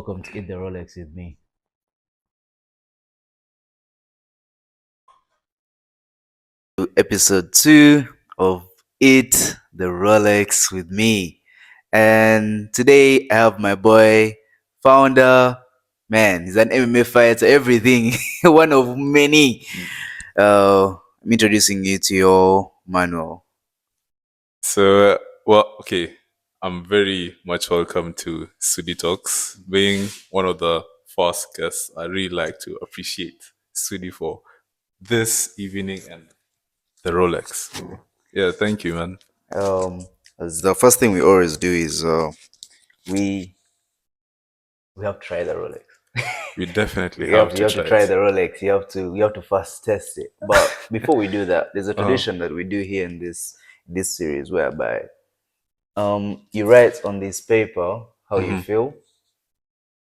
Welcome to Eat the Rolex with me. To episode 2 of Eat the Rolex with me. And today I have my boy, founder, man, he's an MMA fighter, everything, one of many. I'm introducing you to your Manuel. Okay. I'm very much welcome to SudiTalks. Being one of the first guests, I really like to appreciate Sudi for this evening and the Rolex. Yeah, thank you, man. Um, as the first thing we always do is we we have to try the Rolex. We definitely You have have to, you to have to try try it. the Rolex. You have to first test it. But before we do that, there's a Uh, tradition that we do here in this series whereby you write on this paper how you mhm. feel.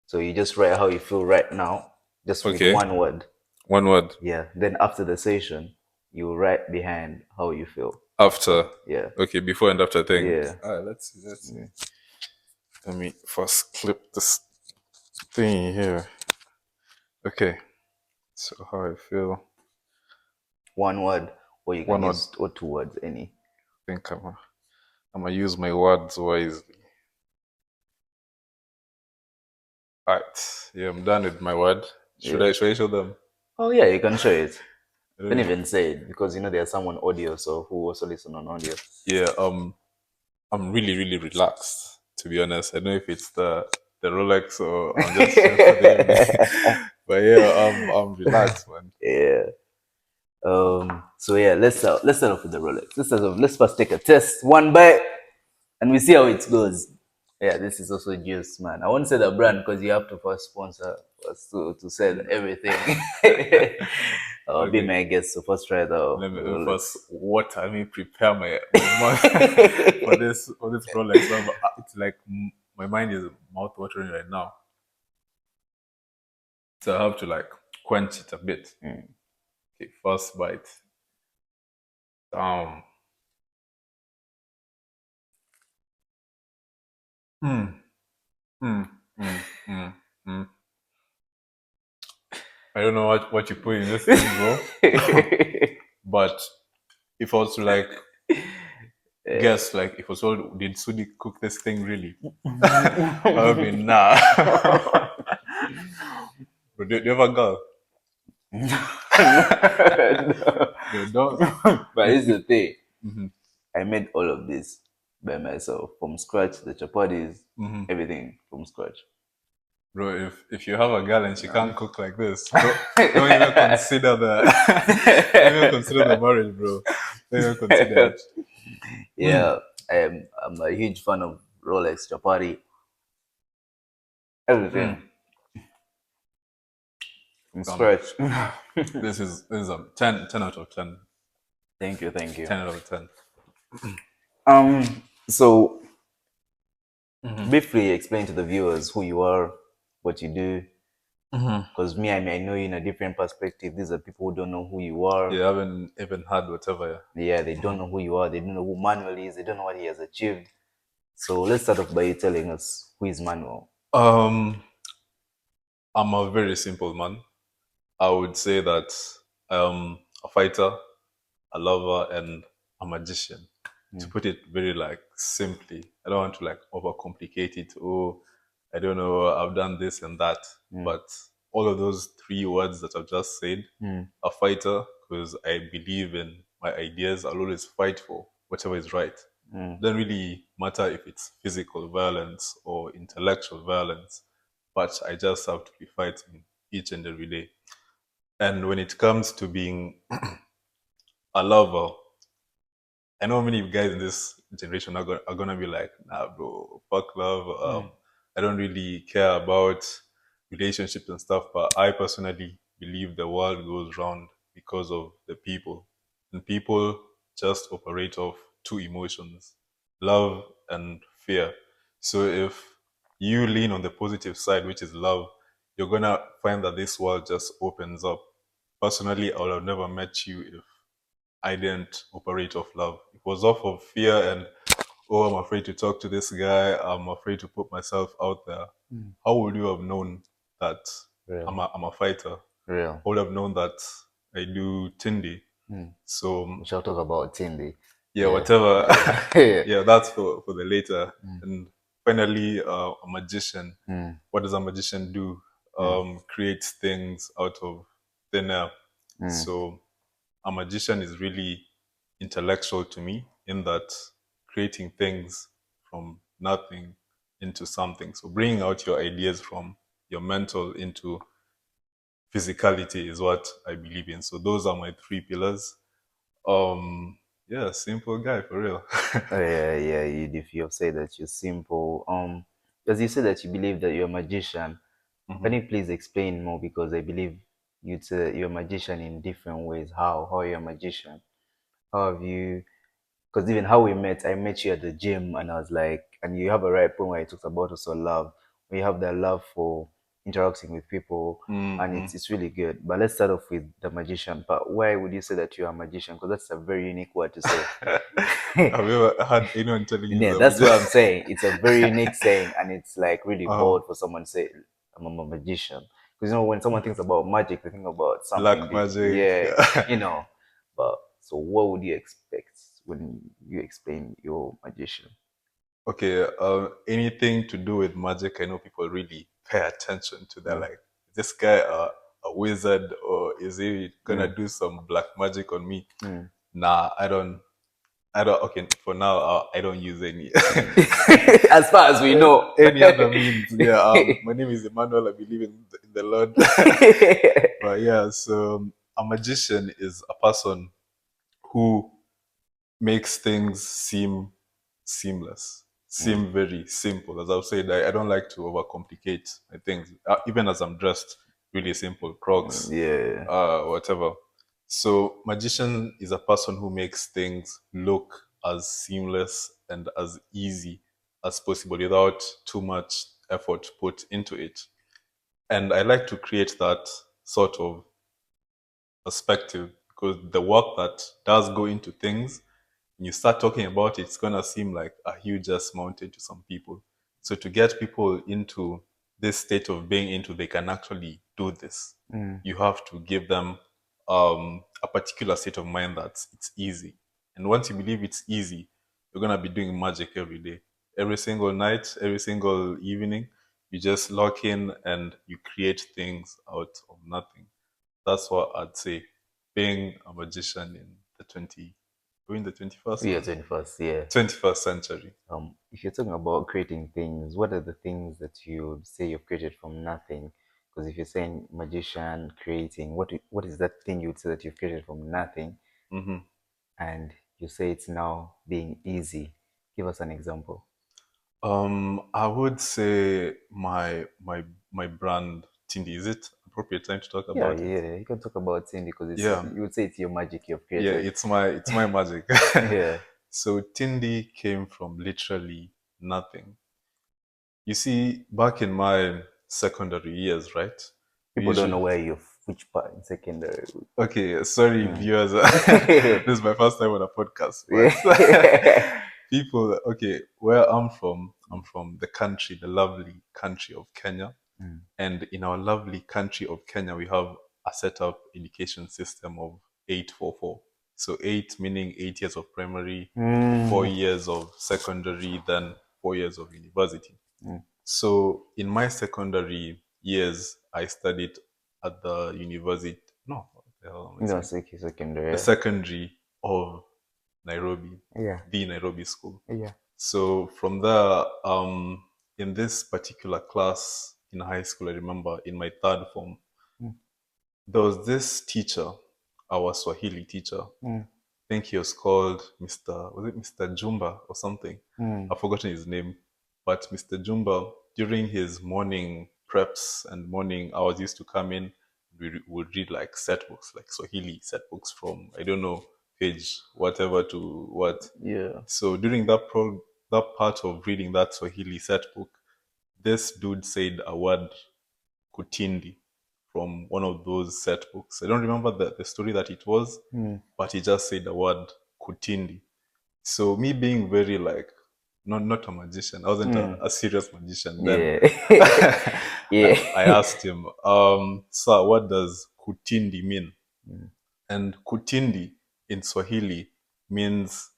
So you just write how you feel right now, just with Okay, one word. one word. Yeah. Then after the session, you write behind how you feel after. After. Yeah. Okay, before and after thing. Yeah. All right, let's see. Let's see. Let me first clip this thing here. Okay, so how I feel. One word, or you can One word. use or two words, any. Think I'm gonna use my words wisely. Alright. Yeah, I'm done with my word. Should Yeah. I show them? Oh yeah, you can show it. I don't Don't know. even say it because there's someone audio, so who also listen on audio. Yeah, I'm really, really relaxed, to be honest. I don't know if it's the Rolex or I'm just stressed for the evening. But yeah, I'm relaxed, man. Yeah. So yeah, let's start off with the Rolex. Let's first take a test, one bite, and we see how it goes. Yeah, this is also juice, man. I won't say the brand because you have to first sponsor us to sell everything. I'll be Okay. my guest. So first try Let the me Rolex. first water me prepare my mouth for this Rolex. It's like my mind is mouth watering right now. So I have to like quench it a bit. Mm. Okay, first bite. Um mm, mm, mm, mm, mm. I don't know what you put in this thing, bro. But if I was to like guess, like if I was told, did Sudi cook this thing really? I would be nah. But do you have a girl? No, don't. But here's the thing. Mhm, I made all of this by myself from scratch. The chapatis, mhm. everything from scratch. Bro, if you have a girl and she can't cook like this, don't even consider don't even consider the marriage, bro. Don't even consider it. Yeah, I'm a huge fan of Rolex, chapati, everything Mm. from Um, scratch. this is a 10 out of 10. Thank you, thank you. 10 out of 10. So Mhm. briefly explain to the viewers who you are, what you do, Mhm. because me, I may know you in a different perspective. These are people who don't know who you are. You haven't even had whatever. Yeah, they don't know who you are. They don't know who Manuel is. They don't know what he has achieved. So let's start off by you telling us who is Manuel. Um, I'm a very simple man. I would say that I'm a fighter, a lover, and a magician. To Mm, put it very like simply, I don't want to like overcomplicate it. Oh, I don't know, I've done this and that. mm, But all of those three words that I've just said, mm, a fighter, because I believe in my ideas, I'll always fight for whatever is right. mm, Doesn't really matter if it's physical violence or intellectual violence, but I just have to be fighting each and every day. And when it comes to being a lover, I know many guys in this generation are gonna be like, nah, bro, fuck love. mm, I don't really care about relationships and stuff, but I personally believe the world goes round because of the people. And people just operate off two emotions, love and fear. So if you lean on the positive side, which is love, you're gonna find that this world just opens up. Personally, I would have never met you if I didn't operate off love. It was off of fear and, oh, I'm afraid to talk to this guy. I'm afraid to put myself out there. Mm. How would you have known that Real. I'm a fighter? Real. I would have known that I do Tindi. Mm. So We shall talk about Tindi. yeah, Yeah. whatever. Yeah. Yeah, that's for the later. Mm. And finally, a magician. Mm. What does a magician do? Mm. Creates things out of thin air. Mm. So a magician is really intellectual to me in that creating things from nothing into something. So bringing out your ideas from your mental into physicality is what I believe in. So those are my three pillars. Um, yeah, simple guy for real. Oh, yeah, yeah. If you have said that you're simple, because you said that you believe that you're a magician, can Mhm. you please explain more? Because I believe you're a magician in different ways. How are you a magician? How have you? Because even how we met, I met you at the gym, and I was like, and you have a right point where you talked about also love. When you have that love for interacting with people, and Mm-hmm. it's really good. But let's start off with the magician part. Why would you say that you're a magician? Because that's a very unique word to say. Have you ever had anyone telling you Yeah, that? that's what I'm saying. It's a very unique saying, and it's like really uh, bold for someone to say, "I'm a magician." Because when someone thinks about magic, they think about something black big. magic. Yeah, you know. But so, what would you expect when you explain your magician? Okay, anything to do with magic, I know people really pay attention to. They're Mm, like, is this guy a wizard or is he gonna mm, do some black magic on me? mm. Nah, I don't. Okay, for now, I don't use any As far as we know. any other means. Yeah. My name is Emmanuel. I believe in the Lord. But yeah, so a magician is a person who makes things seem seamless, Mm, seem very simple. As I've said, I don't like to overcomplicate my things, even as I'm dressed really simple, Crocs, yeah. whatever. So, magician is a person who makes things look as seamless and as easy as possible without too much effort put into it. And I like to create that sort of perspective because the work that does go into things, when you start talking about it, it's gonna seem like a huge ass mountain to some people. So to get people into this state of being into they can actually do this, Mm, you have to give them a particular state of mind that it's easy. And once you believe it's easy, you're gonna be doing magic every day, every single night, every single evening. You just lock in and you create things out of nothing. That's what I'd say. Being a magician in the 20, we're in the 21st yeah, now, 21st. Yeah. 21st century. If you're talking about creating things, what are the things that you would say you've created from nothing? Because if you're saying magician creating, what is that thing you would say that you've created from nothing, Hmm. and you say it's now being easy? Give us an example. I would say my brand Tindi. Is it appropriate time to talk Yeah, about it? yeah, you can talk about thing because Yeah, you would say it's your magic you've yeah. created. It's my magic. Yeah, So Tindi came from literally nothing. You see, back in my secondary years, right? We people don't know usually where you're which part in secondary. Okay, sorry, Mm. viewers. This is my first time on a podcast, but Yeah. people, okay, where I'm from the country, the lovely country of Kenya. Mm. And in our lovely country of Kenya, we have a set up education system of 844. So 8 meaning 8 years of primary, four Mm. years of secondary, then 4 years of university. Mm. So in my secondary years, I studied at the university. No, what the hell am I You know, saying? The secondary. secondary of Nairobi, Yeah, the Nairobi school. yeah. So from there, in this particular class in high school, I remember in my third form, Mm. there was this teacher, our Swahili teacher. Mm. I think he was called was it Mr. Jumba or something? Mm. I've forgotten his name. But Mr. Jumba, during his morning preps and morning hours, used to come in. We would read like set books, like Swahili set books from, I don't know, page whatever to what. Yeah. So during that part of reading that Swahili set book, this dude said a word Kutindi from one of those set books. I don't remember the story that it was, Mm. but he just said the word Kutindi. So me being very like not a magician. I wasn't Mm. a serious magician then. Yeah. I, Yeah. I asked him, sir, what does kutindi mean? Mm. And kutindi in Swahili means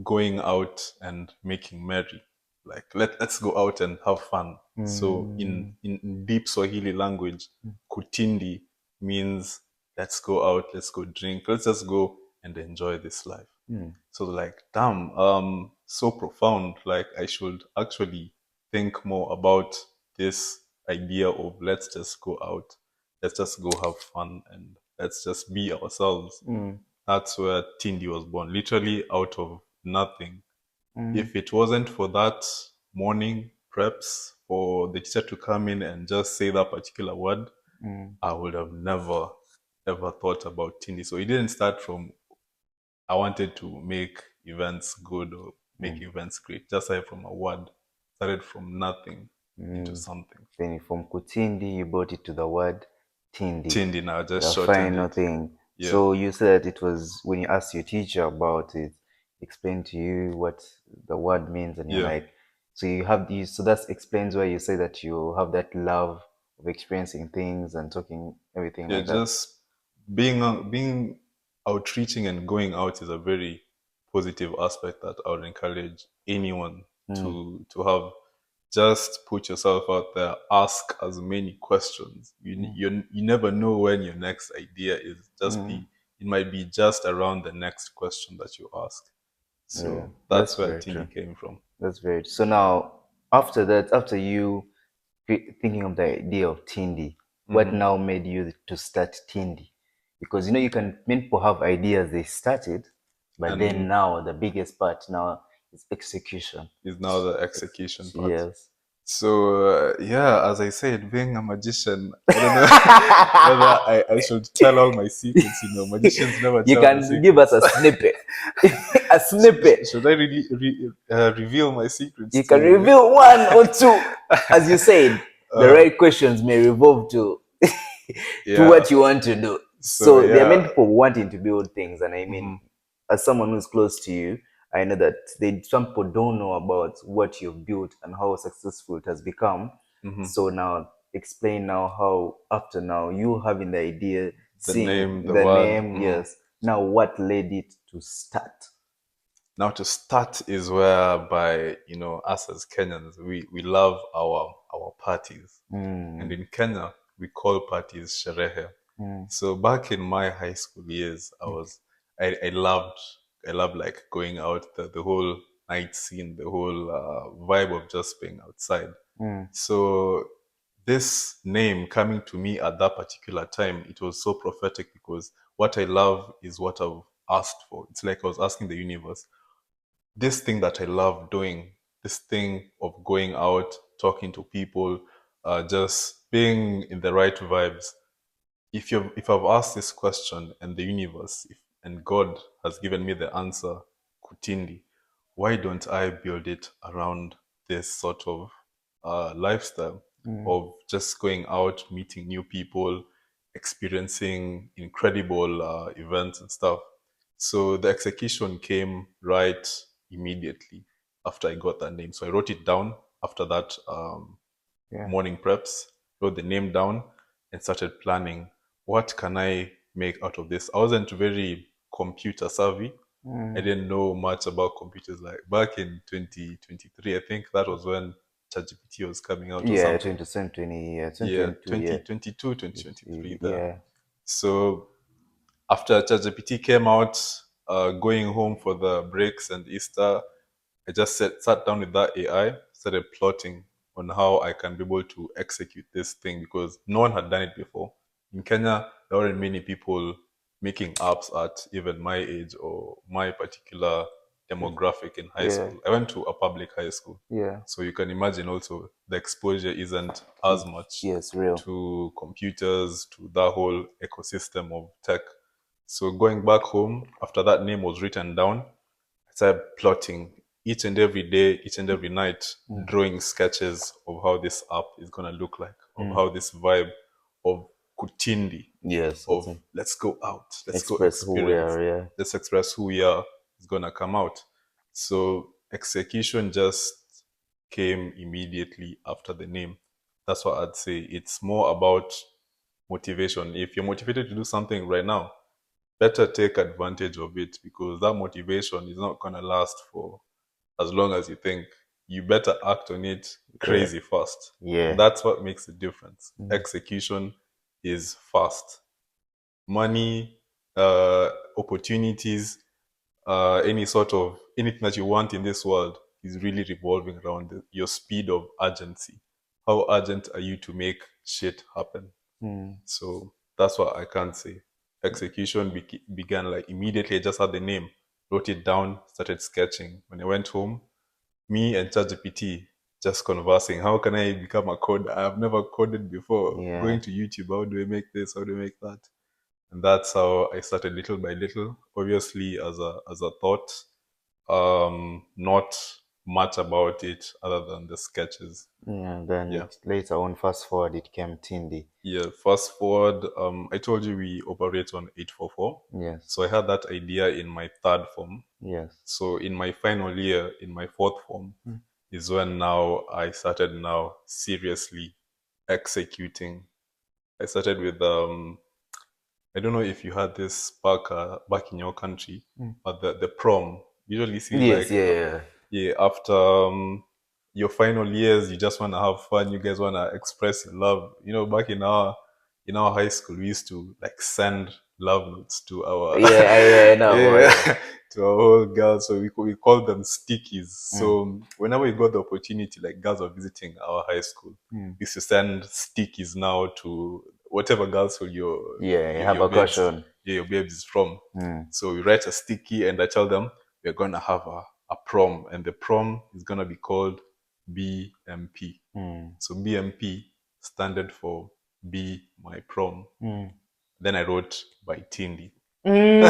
going out and making merry. Like let's go out and have fun. So Mm. in deep Swahili language, kutindi means let's go out, let's go drink, let's just go and enjoy this life. Mm. So like, damn, so profound. Like I should actually think more about this idea of let's just go out, let's just go have fun, and let's just be ourselves. Mm. That's where Tindi was born, literally out of nothing. Mm. If it wasn't for that morning preps, for the teacher to come in and just say that particular word, Mm. I would have never ever thought about Tindi. So it didn't start from I wanted to make events good or make Mm. events great. Just started from a word, started from nothing into Mm. something. Then from Kutindi, you brought it to the word Tindi, Tindi now just the shortened final it. thing. Yeah. So you said it was when you asked your teacher about it, explained to you what the word means, and you're Yeah. like, so you have these, so that explains why you say that you have that love of experiencing things and talking everything Yeah, like that. just being outreaching and going out is a very positive aspect that I would encourage anyone Mm. to have. Just put yourself out there, ask as many questions. Mm. You never know when your next idea is. Just Mm. be it might be just around the next question that you ask. Yeah, So that's that's where very true. Tindi came from. That's very true. So now, after that, after you thinking of the idea of Tindi, what Hmm. now made you to start Tindi? Because you know you can many people have ideas they started, but then And now the biggest part now is execution. is now the execution part. Yes. So yeah, as I said, being a magician, I don't know whether I should tell all my secrets. You know, magicians never You tell their can give us secrets. a snippet. A snippet. Should I really reveal my secrets You can to? reveal one or two. As you said, the uh, right questions may revolve to to yeah. what you want to do. So So there are yeah. many people wanting to build things, and I mean, Mhm. as someone who's close to you, I know that some people don't know about what you've built and how successful it has become. Mhm. So now explain now how after now you having the idea, The name, seeing the the word. name, yes. Now what led it to start? Now to start is where by us as Kenyans we love our parties, and Mm. in Kenya we call parties sherehe. Mm. So back in my high school years, I loved like going out, the whole night scene, the whole vibe of just being outside. Mm. So this name coming to me at that particular time, it was so prophetic because what I love is what I've asked for. It's like I was asking the universe, this thing that I love doing, this thing of going out, talking to people, just being in the right vibes. If I've asked this question and the universe and God has given me the answer, Kutindi, why don't I build it around this sort of lifestyle Mm. of just going out, meeting new people, experiencing incredible events and stuff. So the execution came right immediately after I got that name. So I wrote it down after that Yeah. morning preps, wrote the name down, and started planning what can I make out of this. I wasn't very computer savvy. I Mm. didn't know much about computers. Like back in 2023, I think that was when ChatGPT was coming out or Yeah, something. 2020, yeah, Yeah, 2022, yeah. 2022, 2023 there. Yeah. So after ChatGPT came out, going home for the breaks and Easter, I just sat down with that AI, started plotting on how I can be able to execute this thing because no one had done it before. In Kenya, there weren't many people making apps at even my age or my particular demographic in high Yeah. school. I went to a public high school. Yeah. So you can imagine also the exposure isn't as much Yes, real. to computers, to that whole ecosystem of tech. So going back home, after that name was written down, I started plotting each and every day, each and every night, Mm. drawing sketches of how this app is gonna look like, of Mm. how this vibe of Kutindi, Yes, that's of it. let's go out, let's go Express who we experience, are, yeah. let's express who we are is gonna come out. So execution just came immediately after the name. That's what I'd say. It's more about motivation. If you're motivated to do something right now, better take advantage of it, because that motivation is not gonna last for as long as you think. You better act on it Yeah. crazy fast. And Yeah. that's what makes the difference. Mm. Execution is fast. Money, opportunities, any sort of anything that you want in this world is really revolving around your speed of urgency. How urgent are you to make shit happen? Mm. So that's what I can say. Execution began like immediately. I just had the name, wrote it down, started sketching. When I went home, me and ChatGPT just conversing. How can I become a coder? I've never coded before. Yeah. Going to YouTube, how do I make this? How do I make that? And that's how I started little by little. Obviously, as a thought, not much about it other than the sketches. Yeah. Then Yeah. it later on, fast forward, it came Tindi. Yeah, fast forward, I told you we operate on 844. Yes. So I had that idea in my third form. Yes. So in my final year, in my fourth form, Mm. is when now I started now seriously executing. I started with I don't know if you had this back in your country, Mm. but the prom. Usually see Yes. like Yeah. yeah, after your final years, you just want to have fun. You guys want to express your love. Back in our high school, we used to like send love notes to our Yeah. Yeah. No, boy. yeah, Yeah. to our whole girls. So we call them stickies. Mm. So whenever we got the opportunity, like girls are visiting our high school, Mm. we used to send stickies now to whatever girls who Yeah. your Have your a babes, caution. yeah, your babes is from. Mm. So we write a sticky and I tell them we're gonna have a prom, and the prom is gonna be called BMP. Mm. So BMP standard for Be My Prom. Mm. Then I wrote by Tindi. Mm.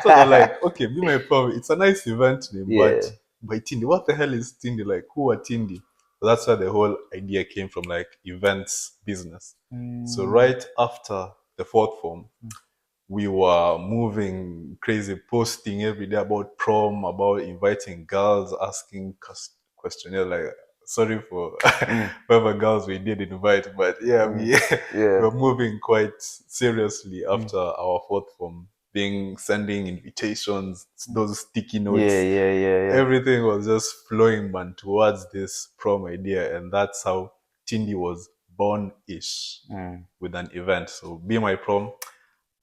So they're like, okay, Be My Prom. It's a nice event name, but Yeah. by Tindi, what the hell is Tindi? Like, who are Tindi? So that's where the whole idea came from, like events business. So Mm. right after the fourth form, we were moving crazy, posting every day about prom, about inviting girls, asking questionnaire like, sorry for Mm. whatever girls we did invite, but yeah, Mm. we we Yeah. were moving quite seriously Mm. after our fourth form, being sending invitations, those sticky Yeah. notes. Yeah. Yeah. Yeah. Everything was just flowing, man, towards this prom idea, and that's how Tindi was born-ish, Mm. with an event. So Be My Prom.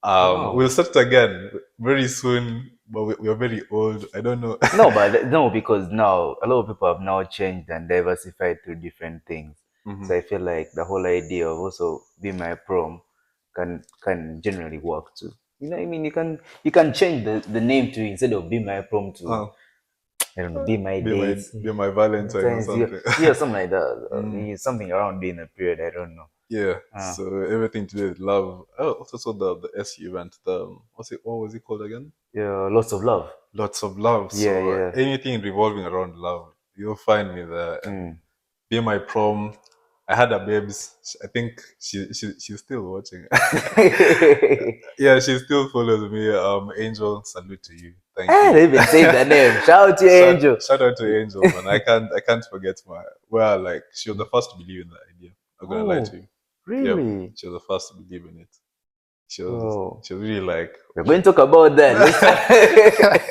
We'll Wow. start again very soon, but we are very old. I don't know. No, but no, because now a lot of people have now changed and diversified to different things. Mhm. So I feel like the whole idea of also be my prom can generally work too. You know, what I mean, you can change the name to instead of be my prom to Uh, I don't know, be my be my dates. be my Valentine or Sometimes yeah, something. yeah, something like that. Mm, Something around being a period. I don't know. yeah. Uh, So everything to do with love. Oh, also saw the SU event. What was it called again? yeah, lots of love. Lots of love. Yeah, So yeah. anything revolving around love, you'll find me there. And Mm. Be My Prom. I had a babes. I think she's still watching. Yeah, she still follows me. Angel, salute to you. Thank Ah, you. they even say the name. Shout to shout Angel. shout out to Angel, man. I can't forget my well, like she was the first to believe in the idea. I'm gonna lie to Oh, you. Yep, really? she was the first to believe in it. She was Oh, she was really like we're going to talk about that. Let's.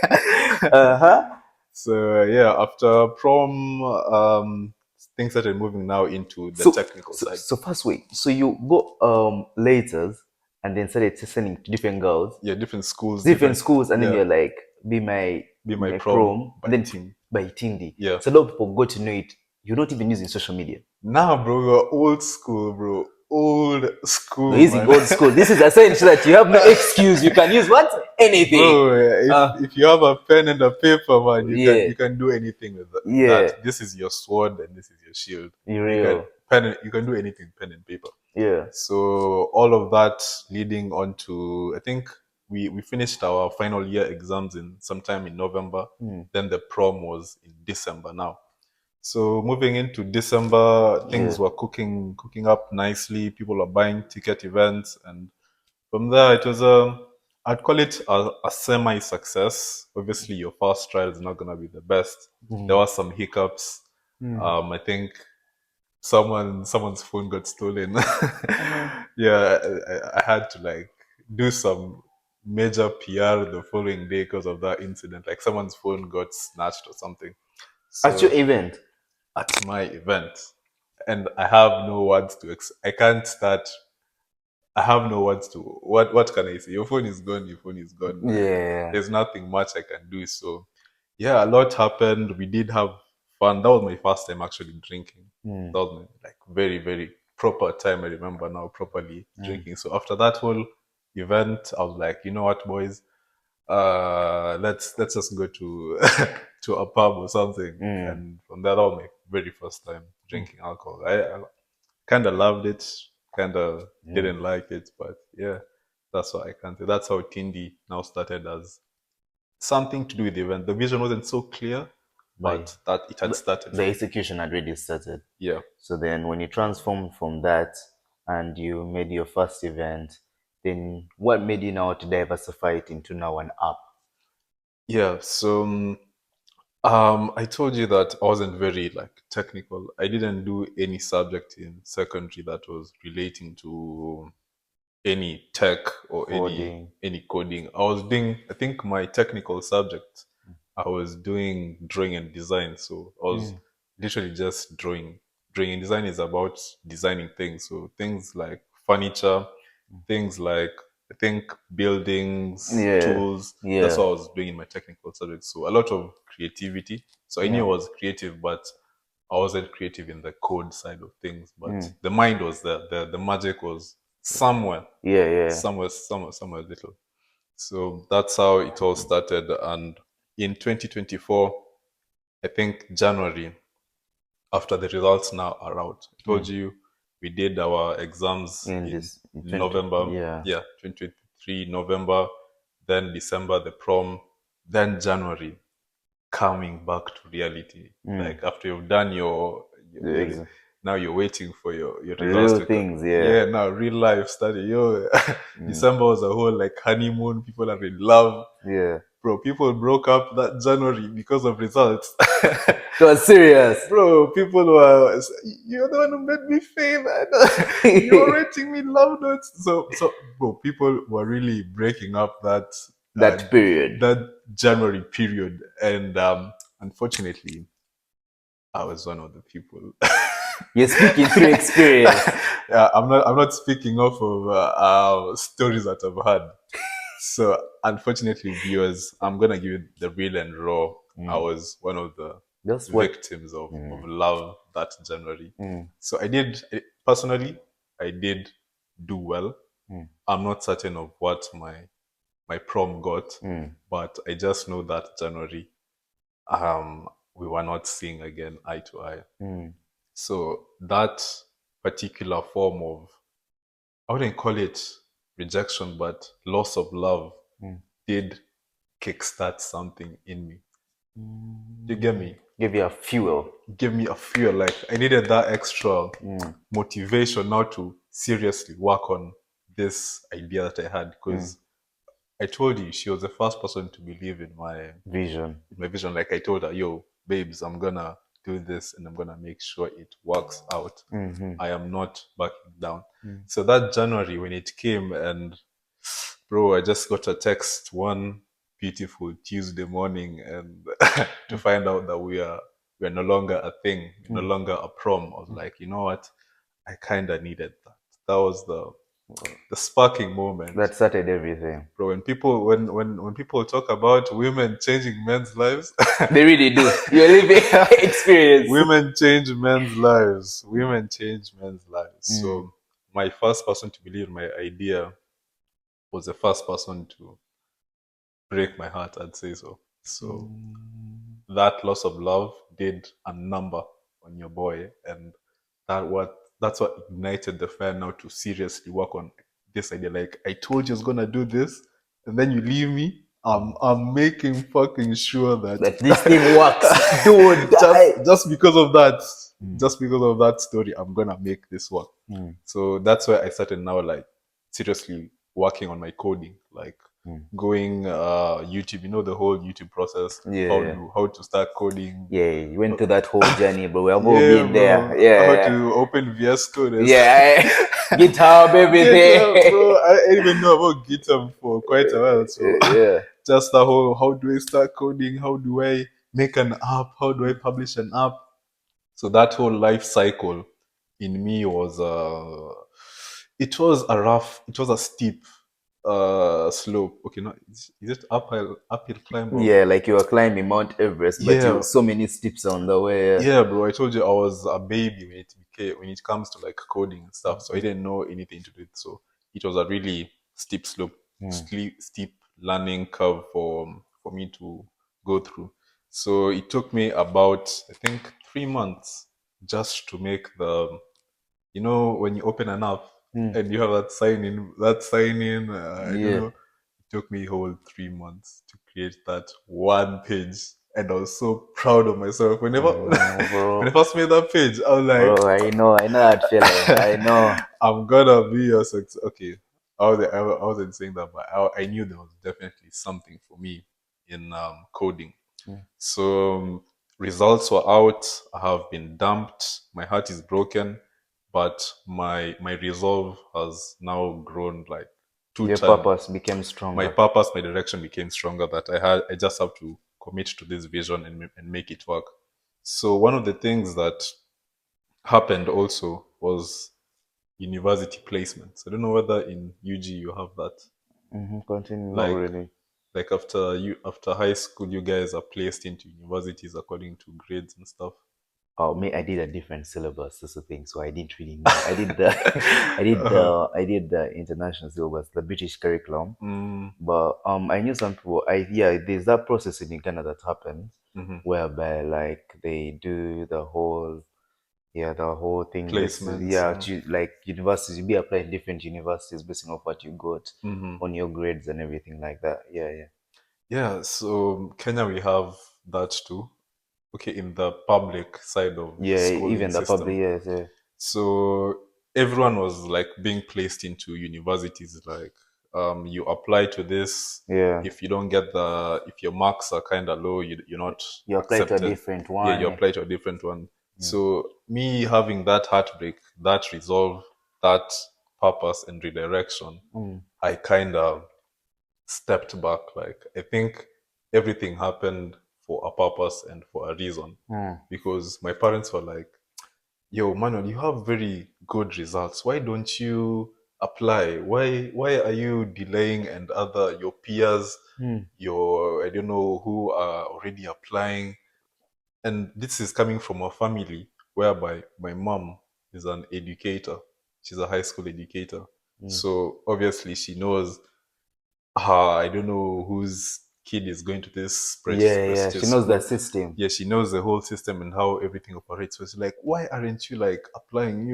Uh-huh. so yeah. After prom, things started moving now into the So, technical so, side. so first wait. So you go later and then started sending to different girls, Yeah, different schools, different different schools, and then yeah. you're like, be Be My my prom prom, and by then team. by Tindi. Yeah. So a lot of people got to know it. You're not even using social media. Nah, bro, you're old school, bro. Old You're school, using man. old school. This is essential that you have no excuse. You can use what? Anything. Bro, if you have a pen and a paper, man, you can Yeah, you can do anything with that. yeah, This is your sword and this is your shield. be You can real. you can do anything pen and paper. Yeah, So all of that leading on to I think we finished our final year exams in sometime in November. mm, Then the prom was in December now. So moving into December, yeah. things were cooking up nicely. People are buying ticket events, and from there it was I'd call it a semi-success. Obviously, your first trial is not gonna be the best. There was some hiccups. I think someone's phone got stolen. Yeah, I had to like do some major PR the following day because of that incident. Like someone's phone got snatched or something. At your So event. at my event, and I have no words to. I can't start. I have no words to. What can I say? Your phone is gone. Your phone is gone. Yeah. There's nothing much I can do. So yeah, a lot happened. We did have fun. That was my first time actually drinking. That was my like very very proper time. I remember now properly drinking. So after that whole event, I was like, you know what, boys, let's just go to to a pub or something. And from that on, my very first time drinking alcohol. I kind of loved it, kind of didn't like it, but yeah, that's what I can say. That's how Tindi now started, as something to do with the event. The vision wasn't so clear, But but that it had started. the execution had already started. Yeah. So then when you transformed from that and you made your first event, then what made you now to diversify it into now an app? Yeah. So I told you that I wasn't very like technical. I didn't do any subject in secondary that was relating to any tech or Coding. any coding. I was doing, I think my technical subject, I was doing drawing and design. So I was literally just drawing. Drawing and design is about designing things. So things like furniture, things like I think buildings, Yeah. tools. That's Yeah. what I was doing in my technical subject. So a lot of creativity. So I knew Yeah. I was creative, but I wasn't creative in the code side of things. But the mind was there. The magic was somewhere, Yeah. Yeah. somewhere little. So that's how it all started. And in 2024, I think January, after the results now are out, I told you we did our exams In in this in 20, November. yeah. Yeah, 2023 November, then December the prom, then January coming back to reality. Like after you've done The now you're waiting for your results real to come. things, yeah. Yeah, now real life study. December was a whole like honeymoon. People are in love. Yeah. Bro, people broke up that January because of results. It was serious. Bro, people were, you're the one who made me fail. You're writing me love notes. So, bro, people were really breaking up uh, That period. that January period, and unfortunately, I was one of the people. You're speaking through experience. Yeah, I'm not speaking off of stories that I've had. So unfortunately, viewers, I'm gonna give you the real and raw. I was one of the That's what. victims of love that January. So I did personally, I did do well. I'm not certain of what my prom got, but I just know that January, we were not seeing again eye to eye. So that particular form of, I wouldn't call it rejection, but loss of love did kickstart something in me. You get me? Give you a fuel. Give me a feel like I needed that extra motivation now to seriously work on this idea that I had, because I told you she was the first person to believe in Vision. my vision. Like I told her, yo, babes, I'm gonna do this and I'm gonna make sure it works out. I am not backing down. So that January when it came, and bro, I just got a text one beautiful Tuesday morning, and to find out that we're no longer a thing, no longer a prom. I was like, you know what? I kind of needed that. That was the sparking moment. That started everything. Bro, when people talk about women changing men's lives, They really do. You're living experience. women change men's lives. Women change men's lives. So my first person to believe in my idea was the first person to break my heart, I'd say so. So that loss of love did a number on your boy, and that's what ignited the fire now to seriously work on this idea. Like I told you I was gonna do this, and then you leave me. I'm making fucking sure that That this thing works. Dude, just because of that, just because of that story, I'm gonna make this work. So that's why I started now like seriously working on my coding. Like going YouTube. You know the whole YouTube process. Yeah. How to start coding. Yeah, you went through that whole journey, bro. We have all Yeah, been there. bro. Yeah, How yeah. to open VS Code and stuff. Yeah, GitHub, GitHub, everything. bro. I didn't even know about GitHub for quite a while. So Yeah. just the whole, how do I start coding? How do I make an app? How do I publish an app? So that whole life cycle in me was it was a steep slope. Okay, no, is it uphill climb or Yeah, like you were climbing Mount Everest, but you yeah, so many steps on the way. yeah, bro. I told you I was a baby when it comes to like coding and stuff. So I didn't know anything to do it. So it was a really steep slope, steep learning curve for me to go through. So it took me about I think 3 months just to make the when you open an app and you have that sign in. I don't Yeah. know. It took me whole 3 months to create that one page, and I was so proud of myself. Whenever when I Bro. first made that page, I was like, Bro, I know that feeling. I know. I'm gonna be a success. Okay, I wasn't saying that, but I knew there was definitely something for me in coding. So results were out. I have been dumped. My heart is broken, but my resolve has now grown like two Your times. purpose became My stronger. purpose, my direction became stronger. That I just have to commit to this vision and make it work. So one of the things that happened also was university placements. I don't know whether in UG you have that. Continue, not Like really. after high school, you guys are placed into universities according to grades and stuff. Oh, me, I did a different syllabus, that's the thing. So I didn't really know. I did the, I did the international syllabus, the British curriculum. Mm, But I knew some people. Yeah, there's that process in Uganda that happens, mhm. whereby like they do the whole thing. Placements. Yeah, like universities, you be applying different universities based on what you got Mhm. on your grades and everything like that. Yeah, yeah, Yeah, so Kenya we have that too. Okay, in the public side of yeah. schooling Even the public, system. yes, yeah. So everyone was like being placed into universities. Like you apply to this. Yeah. If you don't get if your marks are kind of low, you're not You apply to a accepted. different Yeah, one. you Yeah. apply to a different one. So me having that heartbreak, that resolve, that purpose and redirection, I kind of stepped back. Like I think everything happened for a purpose and for a reason. Because my parents were like, yo, Manuel, you have very good results. Why don't you apply? Why are you delaying and other your peers, your I don't know who are already applying? And this is coming from a family whereby my mom is an educator. She's a high school educator. So obviously she knows I don't know whose kid is going to this Yeah, yeah. She prestigious knows the school. system. Yeah, she knows the whole system and how everything operates. So it's like, why aren't you like applying?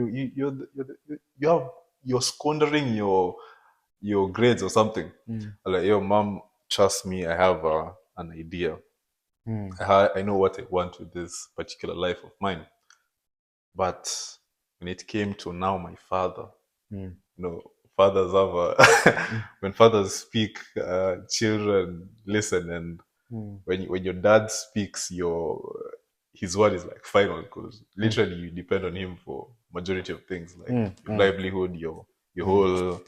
You're squandering your grades or something. I'm like, yo, mom, trust me, I have an idea. I know what I want with this particular life of mine. But when it came to now my father, fathers have when fathers speak, children listen, and when your dad speaks, your his word is like final because literally you depend on him for majority of things like your livelihood, your whole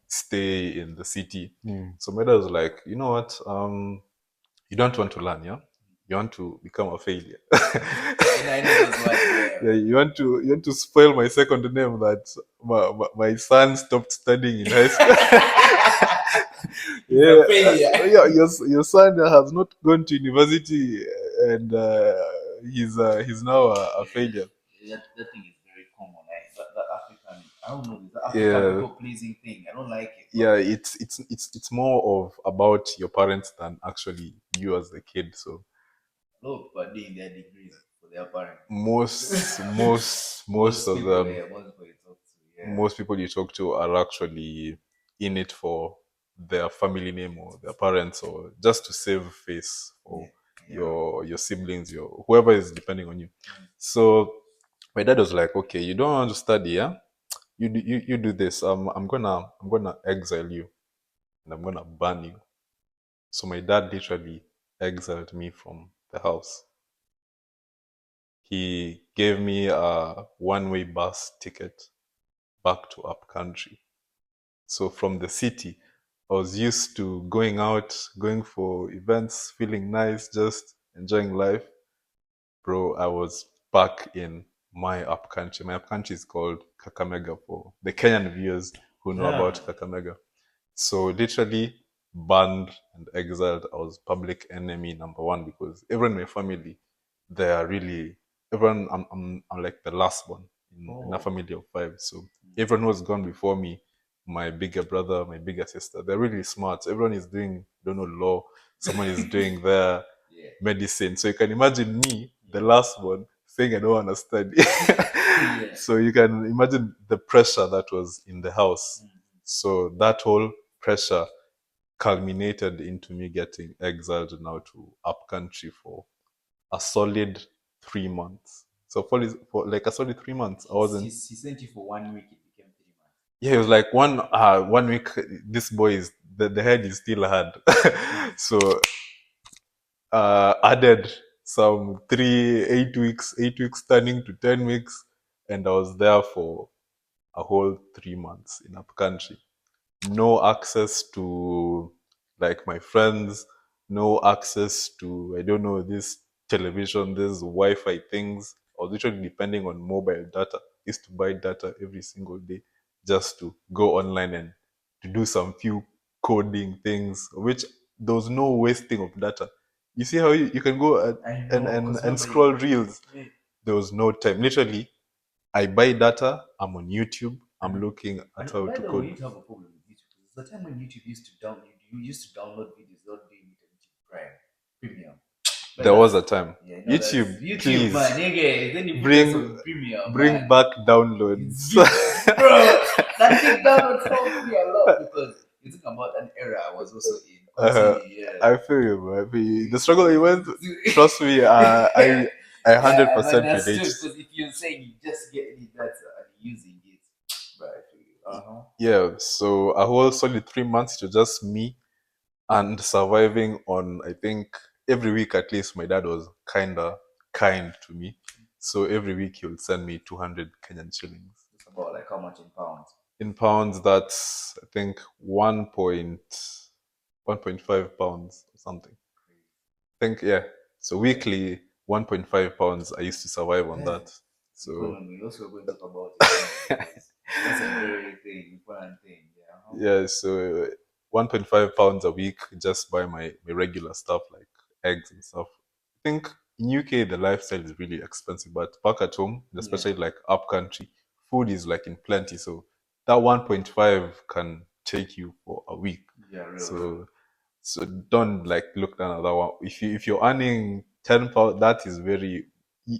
stay in the city. So my dad was like, you know what, you don't want to learn, yeah, you want to become a failure. And I know those words. Yeah. Yeah, you want to spoil my second name that my son stopped studying in high school. He's Yeah, a failure. yeah, your son has not gone to university and he's now a failure. That thing is very common. The African, I don't know, the African Yeah, people pleasing thing. I don't like it. yeah, it's more of about your parents than actually you as the kid. So Look, but doing their degrees for their parents. most Most of people, them yeah, most people you talk to, yeah. most people you talk to are actually in it for their family name or their parents or just to save face for your siblings, your whoever is depending on you. So my dad was like, okay, you don't want to study, yeah? You do this. I'm gonna exile you and I'm gonna ban you. So my dad literally exiled me from the house. He gave me a one-way bus ticket back to up country. So from the city, I was used to going out, going for events, feeling nice, just enjoying life. Bro, I was back in my up country. My up country is called Kakamega for the Kenyan viewers who know about Kakamega. So literally banned and exiled. I was public enemy number one because everyone in my family, they are really everyone. I'm like the last one in a family of five. So everyone was gone before me. My bigger brother, my bigger sister, they're really smart. Everyone is doing, don't know, law. Someone is doing their medicine. So you can imagine me, the last one, saying I don't understand. So you can imagine the pressure that was in the house. So that whole pressure culminated into me getting exiled now to up country for a solid 3 months. So for like a solid 3 months, I wasn't. He sent you for 1 week. It became 3 months. Yeah, it was like one week. This boy is the head is still hard. So added some 8 weeks, 8 weeks turning to 10 weeks, and I was there for a whole 3 months in up country. No access to like my friends, no access to I don't know this television, this Wi-Fi things. I was literally depending on mobile data. Used to buy data every single day just to go online and to do some few coding things, which there was no wasting of data. You see how you can go and scroll reels. There was no time. Literally, I buy data. I'm on YouTube. I'm looking at how By to the way, we code. need to have a problem with YouTube. It's the time when YouTube used to download. You used to download videos without doing it on YouTube Prime Premium. But There was that's a time. yeah, no, that's YouTube, YouTube, please man. Nigga, then you put us bring on Premium, bring man. back It's downloads. big, bro. That big downloads helped me a lot because you think about an era I was also in. uh, Continue, yeah. I feel you, bro. I feel you. The struggle you went. Trust me, I Yeah, hundred I've percent relate. understood because if you're saying you just get any data and using it, but I feel you. Uh-huh. Yeah, so a whole solid 3 months to just me and surviving on. I think every week at least my dad was kinda kind to me. So every week he would send me 200 Kenyan shillings. It's about like how much in pounds? In pounds, that's I think 1.5 pounds or something. I think yeah. So weekly 1.5 pounds. I used to survive on Yeah. that. So Economy. Also, we're going to talk about economy because that's a very thing, important thing. Yeah. Uh-huh. yeah, so 1.5 pounds a week just buy my regular stuff like eggs and stuff. I think in UK the lifestyle is really expensive, but back at home, especially like up country, food is like in plenty. So that 1.5 can take you for a week. Yeah, real. So don't like look down at that one. If you're earning £10, that is very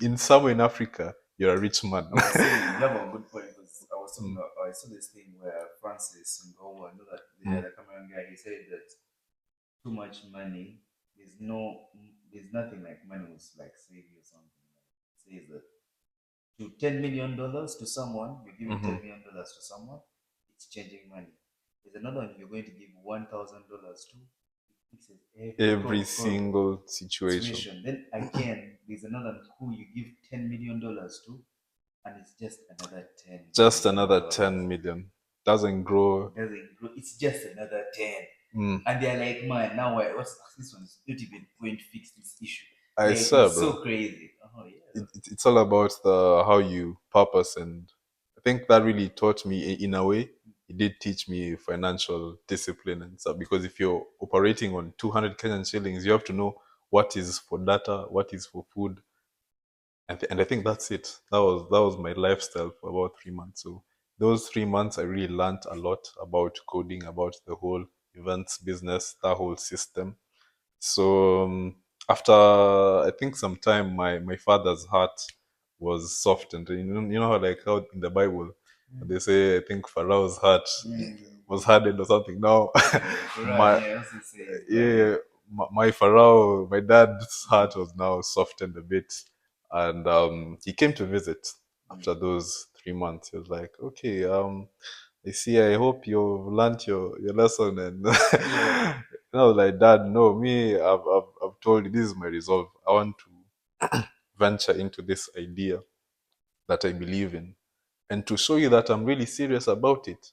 in somewhere in Africa, you're a rich man. I was saying you have a good point because I was talking Mm. about I saw this thing where Francis Ngowo, I know that the Cameroon guy, he said that too much money there's nothing like money will like save you or something. Like, it says that to $10 million to someone, you're giving Mhm. $10 million to someone, it's changing money. There's another one you're going to give $1,000 to, it fixes Every single situation. situation. Then again, there's another who you give $10 million to, and it's just another Just another $10 million. 10 million. Doesn't grow. Doesn't grow. It's just another 10. Mm. And they're like, man, now what's this one is not even going to fix this issue. I Like swear, it's bro. so crazy. Oh yeah. It's all about the how you purpose, and I think that really taught me in a way. It did teach me financial discipline and stuff because if you're operating on 200 Kenyan shillings, you have to know what is for data, what is for food, and I think that's it. That was my lifestyle for about 3 months. So those 3 months, I really learned a lot about coding, about the whole events business, that whole system. So after I think some time, my father's heart was softened. You know how like how in the Bible they say I think Pharaoh's heart was hardened or something. Now my Yeah, also says yeah, my Pharaoh, my dad's heart was now softened a bit, and he came to visit after those 3 months. He was like, "Okay, I see. I hope you've learned your lesson, and And I was like, Dad, no, me, I've told you this is my resolve. I want to venture into this idea that I believe in. And to show you that I'm really serious about it,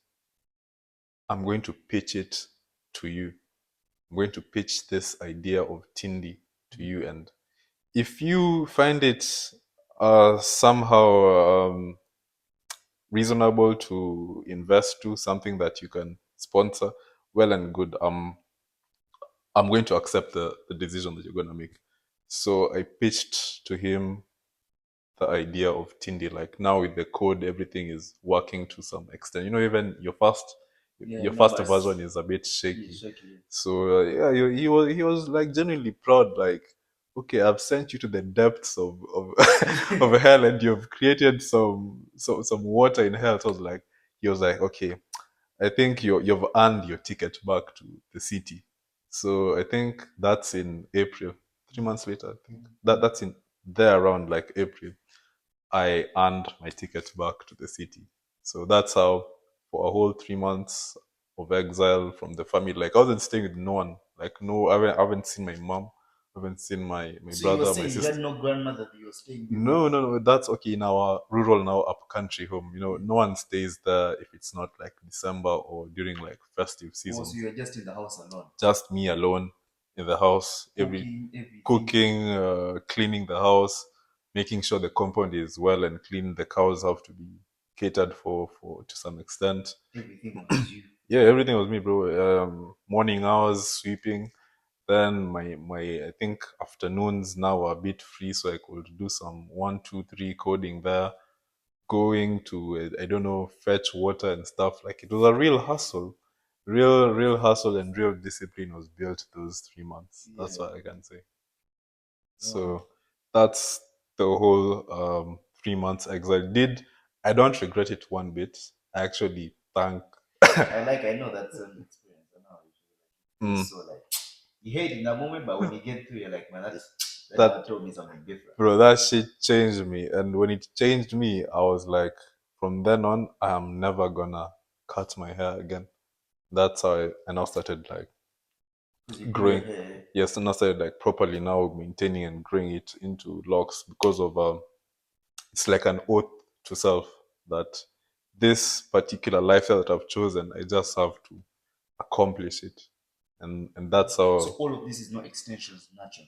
I'm going to pitch it to you. I'm going to pitch this idea of Tindi to you. And if you find it somehow reasonable to invest to something that you can sponsor, well and good. I'm going to accept the decision that you're going to make. So I pitched to him the idea of Tindi. Like now with the code, everything is working to some extent. Even your first version is a bit shaky. So yeah, he was like genuinely proud. Like, okay, I've sent you to the depths of of hell, and you've created some water in hell. So I was like, he was like, okay, I think you've earned your ticket back to the city. So I think that's in April. 3 months later, I think that's in there around like April. I earned my ticket back to the city. So that's how, for a whole 3 months of exile from the family, like I wasn't staying with no one. Like no, I haven't seen my mom, I haven't seen my So you were brother, my saying you had sister. no grandmother that you were staying with? No, no, no. That's okay in our rural now up country home. No one stays there if it's not like December or during like festive Oh, so seasons. you were just in the house alone, Just me alone in the house, every cooking everything. cooking, cleaning the house, making sure the compound is well and clean. The cows have to be catered for to some extent. Everything was you. Yeah, everything was me, bro. Morning hours sweeping. Then my I think afternoons now are a bit free, so I could do some 1, 2, 3 coding there. Going to I don't know, fetch water and stuff. Like it was a real hustle, real hustle, and real discipline was built those 3 months. That's Yeah. what I can say. Wow. So that's the whole 3 months exile. I don't regret it one bit. I actually thank. I know that's an experience. I know how it Mm, feels so like you hate in that moment, but when you get through, you're like, man, that that never told me something different. bro, that shit changed me, and when it changed me, I was like, from then on, I am never gonna cut my hair again. That's how I now started like Because you grew your growing. hair. Yes, and I started like properly now maintaining and growing it into locks because of it's like an oath to self that this particular lifestyle that I've chosen, I just have to accomplish it, and that's So how. all of this is not extensions, natural.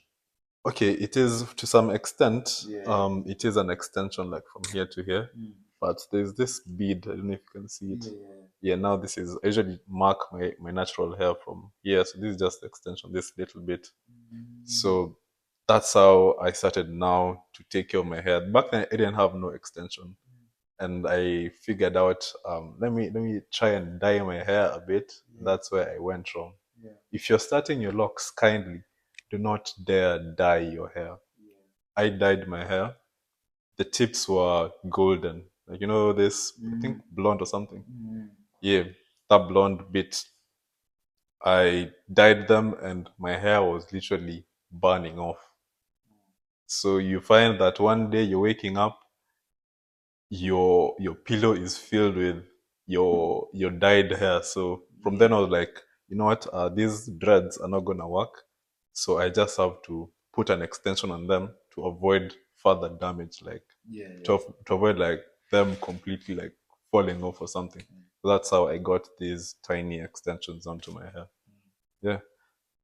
Okay, it is to some extent. Yeah. It is an extension like from here to here, Mm. but there's this bead. I don't know if you can see it. Yeah, yeah. Yeah, now this is I usually mark my natural hair from here, so this is just extension, this little bit. Mm. So that's how I started now to take care of my hair. Back then, I didn't have no extension, and I figured out let me try and dye my hair a bit. Yeah. That's where I went wrong. Yeah. If you're starting your locks, kindly do not dare dye your hair. Yeah. I dyed my hair. The tips were golden, like this. I think Mm. blonde or something. Mm. Yeah, that blonde bit. I dyed them, and my hair was literally burning off. So you find that one day you're waking up, your pillow is filled with your dyed hair. So from then I was like, you know what, these dreads are not gonna work. So I just have to put an extension on them to avoid further damage, like Yeah, to, yeah. to avoid like them completely like falling off or something. So that's how I got these tiny extensions onto my hair. Yeah.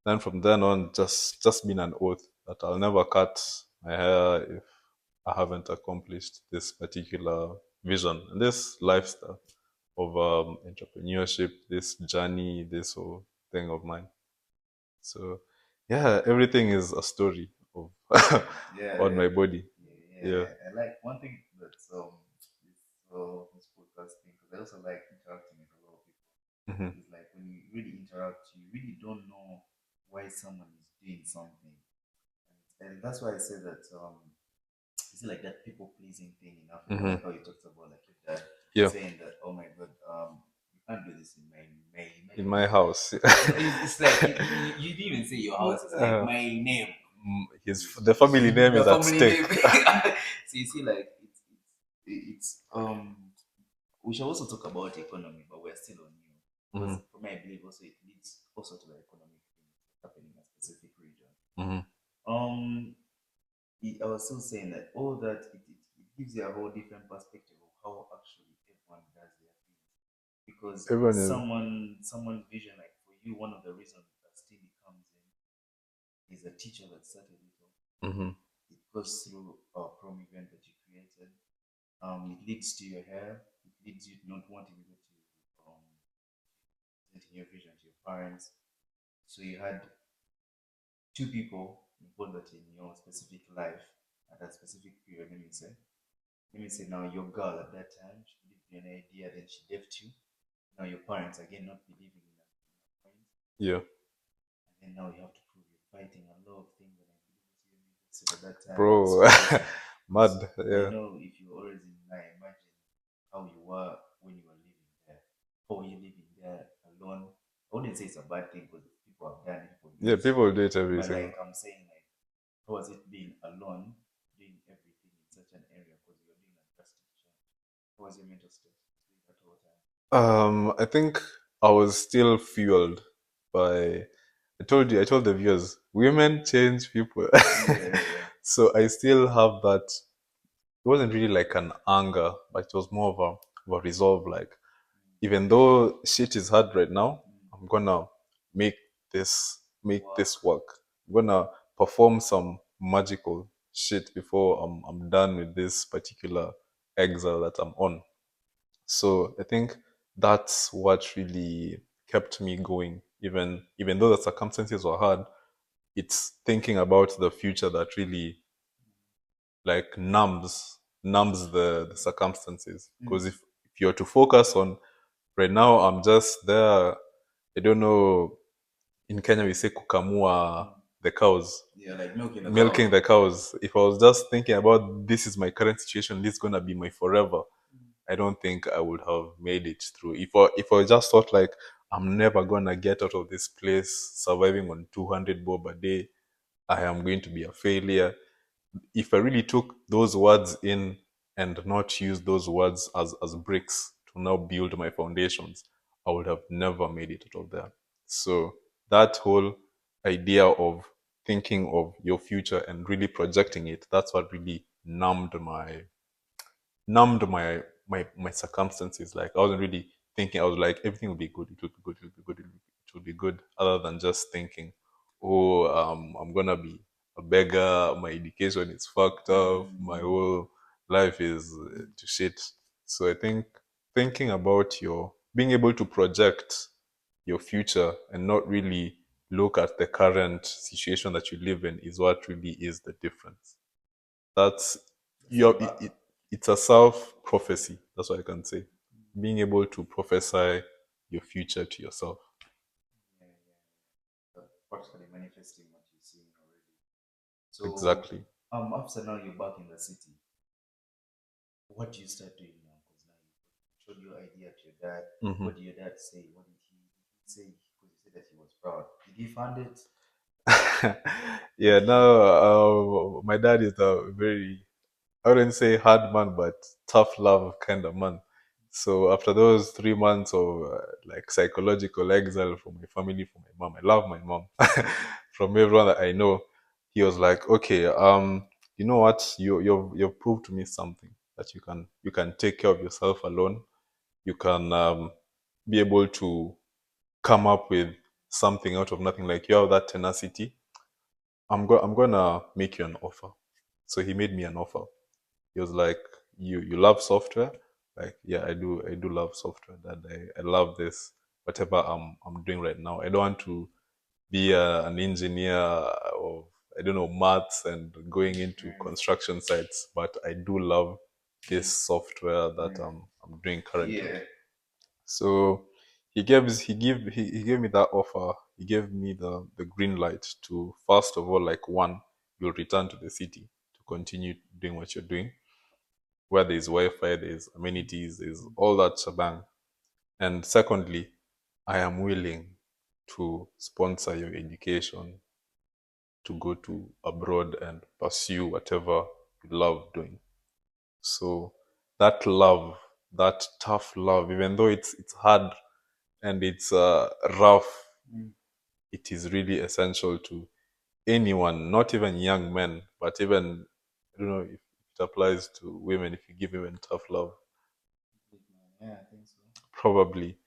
Then from then on, just been an oath that I'll never cut my hair if I haven't accomplished this particular vision and this lifestyle of entrepreneurship, this journey, this whole thing of mine. So yeah, everything is a story of Yeah, on yeah, my body. yeah. Yeah. I like one thing that's this podcast thing because I also like interacting with a lot of people. Hmm. It's like when you really interact, you really don't know why someone is doing something, and that's why I say that is it like that people pleasing thing in Africa, Hmm. like how you talked about, like your dad Yeah. saying that, oh my god, you can't do this in my In my house. no, it's like you didn't even say your house. It's like uh, my name. the family name The is at family stake. name. So you see, like it's we shall also talk about economy, but we're still on you because Mhm. for me, I believe also it leads also to the economic thing. Hmm. Um, I was still saying that all that it gives you a whole different perspective of how actually everyone does their things. Because Everyone someone's vision, like for you, one of the reasons that Tindi comes in is a teacher that started it all. is. Hmm. It goes through a prom event that you created. It leads to your hair. It leads you to not wanting to go to presenting your vision to your parents. So you had two people involved in your specific life at that specific period. Let me say now your girl at that time, she believed in an idea, then she left you. Now your parents again not believing in a point, Yeah, and then now you have to prove you're fighting a lot of things. And I believe it's you said at that time it's bro. crazy. Mad. And I Yeah. know if you're always in line, imagine how you were when you were living there. How were you living there alone? I wouldn't say it's a bad thing because people have done it, people do Yeah, it. people do it every But single. like I'm saying, like how was it being alone, doing everything in such an area because you're doing a drastic change? How was your mental state doing that whole time? I think I was still fueled by. I told the viewers, women change people. Yeah. So I still have that. It wasn't really like an anger, but it was more of a resolve. Like, even though shit is hard right now, I'm gonna make make Wow. this work. I'm gonna perform some magical shit before I'm done with this particular exile that I'm on. So I think that's what really kept me going. Even though the circumstances were hard, it's thinking about the future that really like numbs the circumstances. Because if you're to focus on right now, I'm just there. I don't know. In Kenya, we say kukamua the cows, Yeah, like milking the milking cow. the cows. If I was just thinking about this is my current situation, this is gonna be my forever, I don't think I would have made it through. If I just thought like I'm never gonna get out of this place, surviving on 200 bob a day, I am going to be a failure. If I really took those words in and not use those words as bricks to now build my foundations, I would have never made it out of there. So that whole idea of thinking of your future and really projecting it, that's what really numbed my circumstances. Like I wasn't really thinking. I was like, everything will be good. It will be good. It will be good. It will be good. Other than just thinking, oh, I'm gonna be a beggar. My education is fucked up. My whole life is to shit. So I think thinking about your being able to project your future and not really look at the current situation that you live in is what really is the difference. That's So, you it's a self prophecy. That's what I can say. Being able to prophesy your future to yourself. yeah, practically manifesting what you're seeing already. So, Exactly. after now you're back in the city. What do you start doing now? Because now you showed your idea to your dad. Hmm. What did your dad say? What did he say? Because he said that he was proud. Did he fund it? Did Yeah, he? now my dad is a very, I wouldn't say hard man, but tough love kind of man. So after those 3 months of like psychological exile from my family, from my mom, I love my mom, from everyone that I know, he was like, okay, you know what, you've proved to me something that you can take care of yourself alone. You can be able to come up with something out of nothing. Like you have that tenacity. I'm gonna make you an offer. So he made me an offer. He was like, you love software? Like, yeah, I do love software. That I love this whatever I'm doing right now. I don't want to be an engineer of I don't know maths and going into construction sites, but I do love this software that I'm doing currently. Yeah. So he gave me that offer. He gave me the green light to first of all, like one, you'll return to the city to continue doing what you're doing, where there's Wi-Fi, there's amenities, there's all that shebang. And secondly, I am willing to sponsor your education to go to abroad and pursue whatever you love doing. So that love, that tough love, even though it's hard and it's rough, it is really essential to anyone, not even young men, but even, I don't know if it applies to women, if you give women tough love, Yeah, I think so. probably.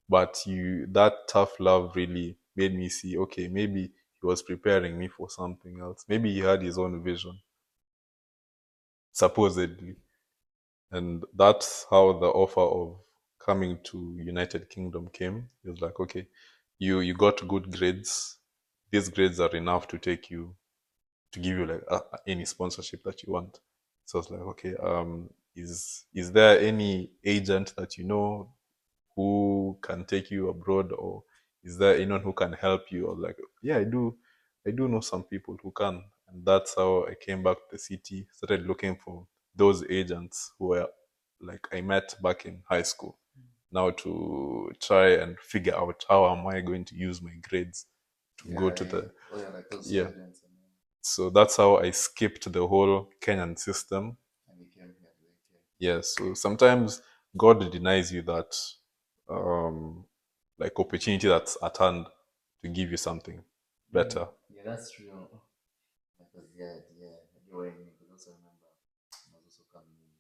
But that tough love really made me see, okay, maybe he was preparing me for something else. Maybe he had his own vision, supposedly. And that's how the offer of coming to United Kingdom came. He was like, okay, you got good grades. These grades are enough to take you, to give you like any sponsorship that you want. So I was like, okay, is there any agent that you know who can take you abroad, or is there anyone who can help you? I was like, yeah, I do know some people who can. And that's how I came back to the city, started looking for those agents who were like I met back in high school. Now to try and figure out how am I going to use my grades to go Yeah, to yeah. the, Oh yeah, like those yeah. students So that's how I skipped the whole Kenyan system. and they came here. They came. Yes. So sometimes God denies you that um like opportunity that's at hand to give you something better. Yeah, that's true. Because yeah, I get what you mean. Because also remember, I was also coming in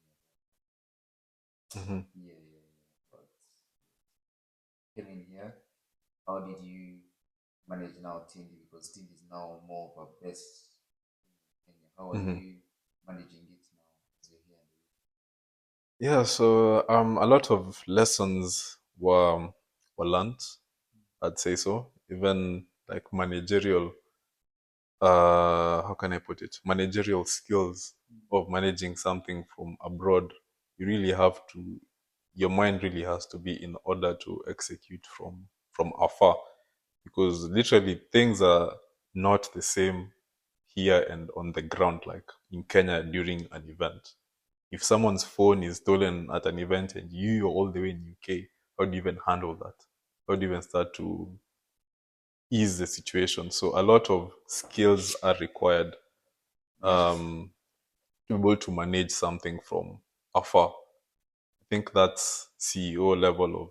here. Hmm. Yeah, yeah, yeah. But came in here. How did you manage now Tindi? Because Tindi is now more of a best in Kenya. How are Hmm. you managing it now as you're here? Yeah. So a lot of lessons were learned. I'd say so. Even like managerial, how can I put it? Managerial skills of managing something from abroad. You really have to, your mind really has to be in order to execute from afar, because literally things are not the same here and on the ground like in Kenya during an event. If someone's phone is stolen at an event and you're all the way in UK, how do you even handle that? How do you even start to ease the situation? So a lot of skills are required Yes. to be able to manage something from afar. I think that's CEO level of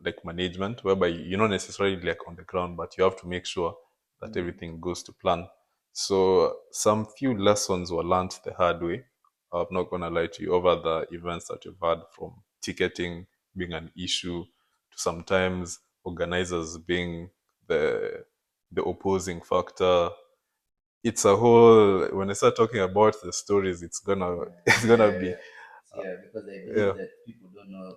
like management, whereby you're not necessarily like on the ground, but you have to make sure that everything goes to plan. So some few lessons were learned the hard way. I'm not gonna lie to you, over the events that you've had, from ticketing being an issue to sometimes organizers being the the opposing factor. It's a whole, when I start talking about the stories, it's gonna it's Yeah, gonna yeah, be yeah. Yeah, because I yeah, believe that people don't know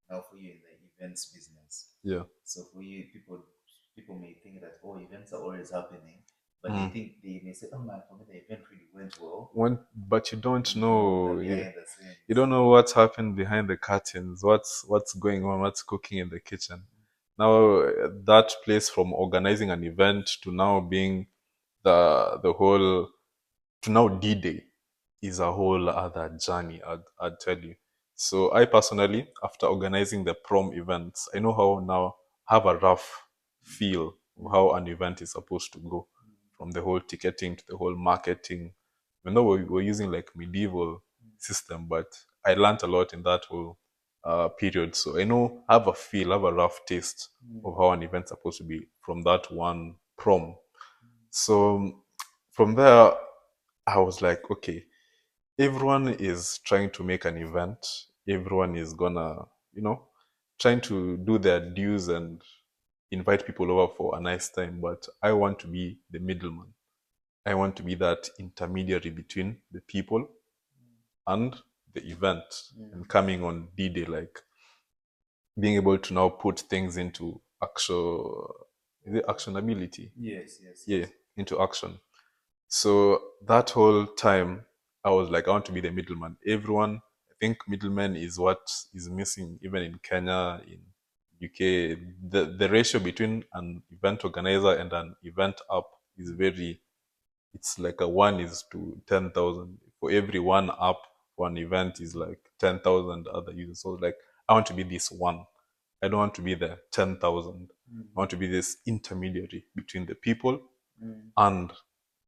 how for you in the events business. yeah. So for you, people may think that oh, events are always happening, but Mm. they may say, oh man, for me the event really went well. When, but you don't You don't know the know, behind the you scenes. don't know what's happened behind the curtains, what's going on, what's cooking in the kitchen. Now that place, from organizing an event to now being the whole, to now D-Day, is a whole other journey, I'd tell you. So I personally, after organizing the prom events, I know how now have a rough feel of how an event is supposed to go, from the whole ticketing to the whole marketing. I know we're using like medieval system, but I learned a lot in that whole period. So I know, have a feel, have a rough taste of how an event's supposed to be from that one prom. So from there, I was like, okay, everyone is trying to make an event. Everyone is gonna, trying to do their dues and invite people over for a nice time. But I want to be the middleman. I want to be that intermediary between the people and the event, and coming on D-Day, like being able to now put things into actual, is it actionability? Yes, yes, Yeah, yes. into action. So that whole time, I was like, I want to be the middleman. Everyone, I think middleman is what is missing, even in Kenya, in UK. The ratio between an event organizer and an event app is very, it's like a 1:10,000. For every one app for an event is like 10,000 other users. So like, I want to be this one. I don't want to be the 10,000. I want to be this intermediary between the people and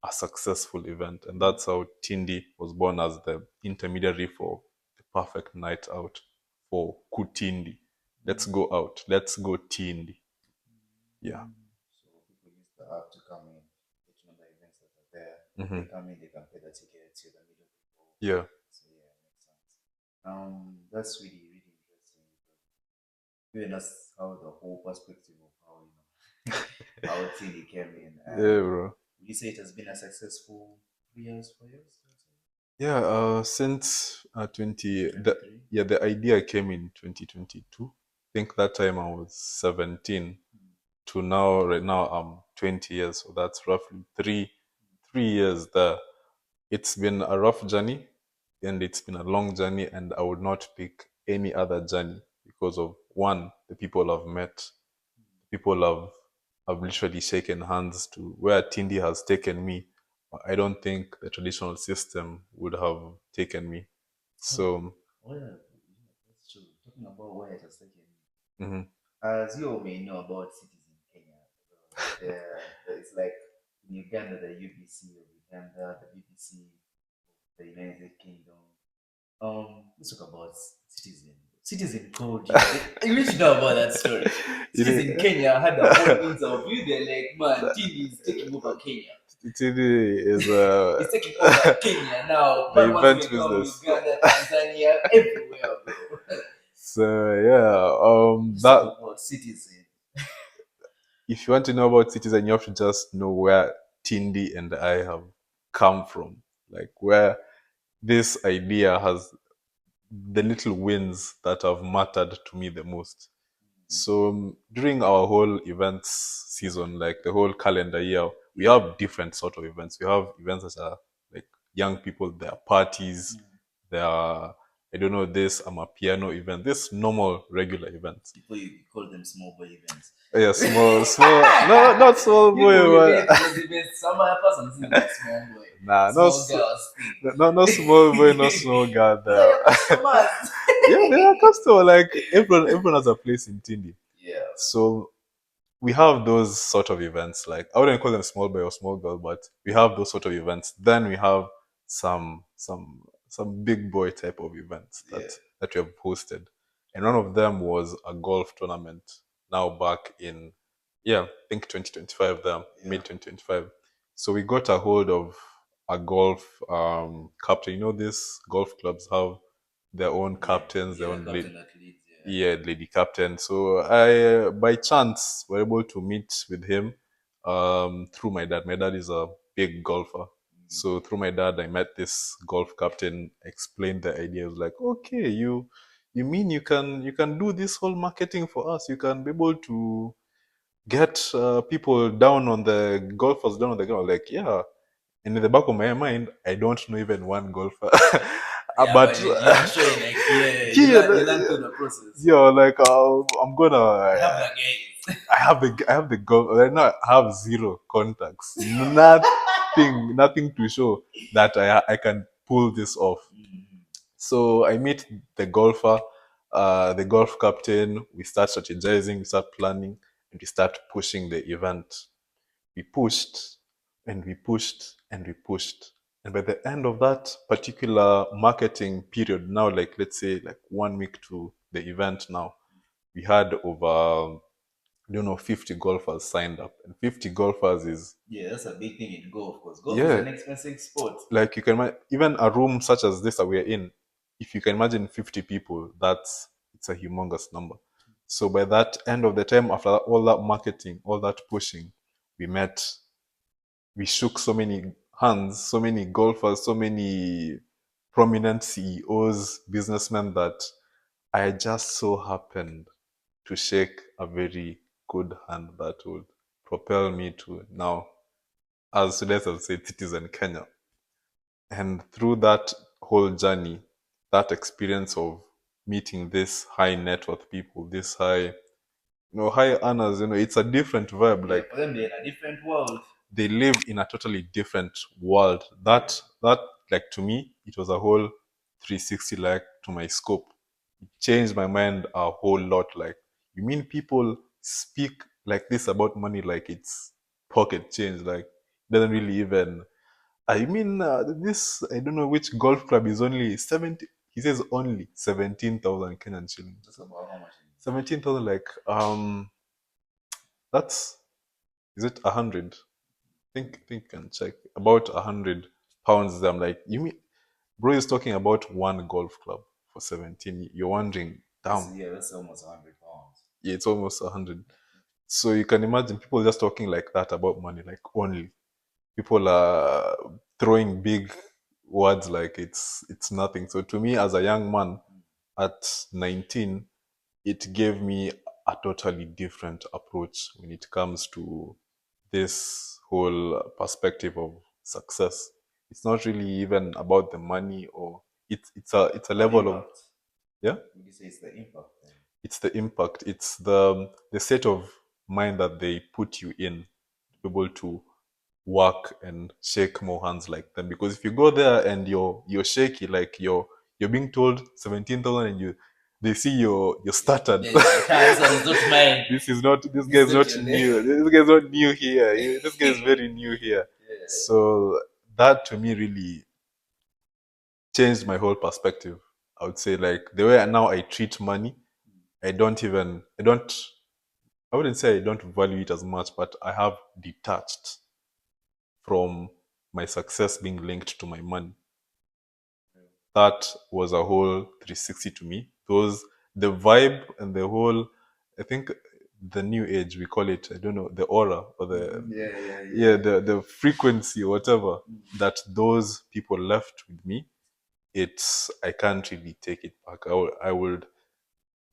a successful event. And that's how Tindi was born, as the intermediary for the perfect night out for Kutindi. Let's go out. Let's go Tindi. Yeah. app to come in, each one of the events that are there. Mm-hmm. They come in, they can pay the tickets, you're the middle people. Yeah. So yeah, it makes sense. That's really, really interesting because even that's how the whole perspective of how how Tindi came in. And Yeah, bro. would you say it has been a successful 3 years, 4 years? Yeah, since 20, the 23? yeah, the idea came in 2022. I think that time I was 17 to now, right now I'm 20 years. So that's roughly 3 years there. It's been a rough journey and it's been a long journey, and I would not pick any other journey because of one, the people I've met, people have literally shaken hands to where Tindi has taken me. I don't think the traditional system would have taken me. Oh, So, oh yeah, that's true. Talking about where it has taken me. mhm. As you all may know about cities in Kenya, it's like in Uganda, the UBC of Uganda, the BBC of the United Kingdom. Let's talk about Citizen. Citizen called you. You should know about that story. It Citizen is, Kenya had the whole interview. They're like, man, Tindi is taking over Kenya. Tindi is He's taking over Kenya now. the Man wants event to become business. Uganda, Tanzania, everywhere, bro. So yeah, Let's talk that about Citizen. if you want to know about Citizen, you have to just know where Tindi and I have come from, like where this idea has the little wins that have mattered to me the most. So during our whole events season, like the whole calendar year, we Yeah. have different sort of events. We have events that are like young people, there are parties, there are, I don't know, this I'm a piano event, this normal regular events. People you call them small boy events. Yeah, small, no, not small boy, People will but get to those events. Some other person is like small boy, nah, small girls thing. not small boy, not small girl Those are there. your customers. Yeah, they are customer. Like everyone has a place in Tindi. Yeah. So we have those sort of events. Like I wouldn't call them small boy or small girl, but we have those sort of events. Then we have some big boy type of events Yeah. that we have hosted. And one of them was a golf tournament. Now back in I think 2025 there, mid 2025. So we got a hold of a golf captain. You know, these golf clubs have their own captains, their Yeah, own captain athlete. lady captain. So I, by chance, were able to meet with him through my dad. My dad is a big golfer. So through my dad, I met this golf captain, explained the idea. I was like, okay, you mean you can do this whole marketing for us? You can be able to get people down on the golfers down on the ground. Like, yeah. And in the back of my mind, I don't know even one golfer. Yeah, But but I'm sure like yeah, you learn through the process. yeah, like I'm gonna. I have the games. I have the goal. Right now, I have zero contacts. Nothing to show that I can pull this off. So I meet the golfer, the golf captain. We start strategizing, we start planning, and we start pushing the event. We pushed and we pushed and we pushed. And by the end of that particular marketing period, now like let's say like 1 week to the event now, we had over I don't know 50 golfers signed up. And 50 golfers is Yeah, that's a big thing in golf because golf is yeah, an expensive sport. like you can even a room such as this that we're in, if you can imagine 50 people, it's a humongous number. So by that end of the time, after all that marketing, all that pushing, we met, we shook so many hands, so many golfers, so many prominent CEOs, businessmen, that I just so happened to shake a very good hand that would propel me to now, as students have said, citizen Kenya. And through that whole journey, that experience of meeting this high net worth people, this high earners, it's a different vibe. Yeah, Like for them they're in a different world. they live in a totally different world. That like to me, it was a whole 360 like to my scope. It changed my mind a whole lot. Like, you mean people speak like this about money like it's pocket change? Like, doesn't really even. I mean, this I don't know which golf club is only 70. He says only 17,000 Kenyan shillings. That's about how much? 17,000, like that's Is it 100? Think you can check. About 100 pounds. I'm like, you mean bro is talking about one golf club for 17. You're wondering, damn. Yeah, that's almost 100 pounds. Yeah, it's almost 100. So you can imagine people just talking like that about money, like only. People are throwing big words like it's nothing. So to me, as a young man at 19, it gave me a totally different approach when it comes to this whole perspective of success. It's not really even about the money, or it's a But the level of, impact. yeah, Would you say it's the impact then? it's the impact, it's the state of mind that they put you in to be able to work and shake more hands like them. Because if you go there and you're shaky, like you're being told 17,000 and you they see you're started. This one is not mine. This is not, this This guy's is not not your new. name. This guy's not new here. This guy is very new here. Yeah. So that to me really changed my whole perspective. I would say, like, the way now I treat money, I wouldn't say I don't value it as much, but I have detached from my success being linked to my money. That was a whole 360 to me. Those the vibe and the whole, I think the new age we call it, I don't know, the aura or the, Yeah, yeah, yeah, yeah. the frequency or whatever that those people left with me. It's, I can't really take it back. I would,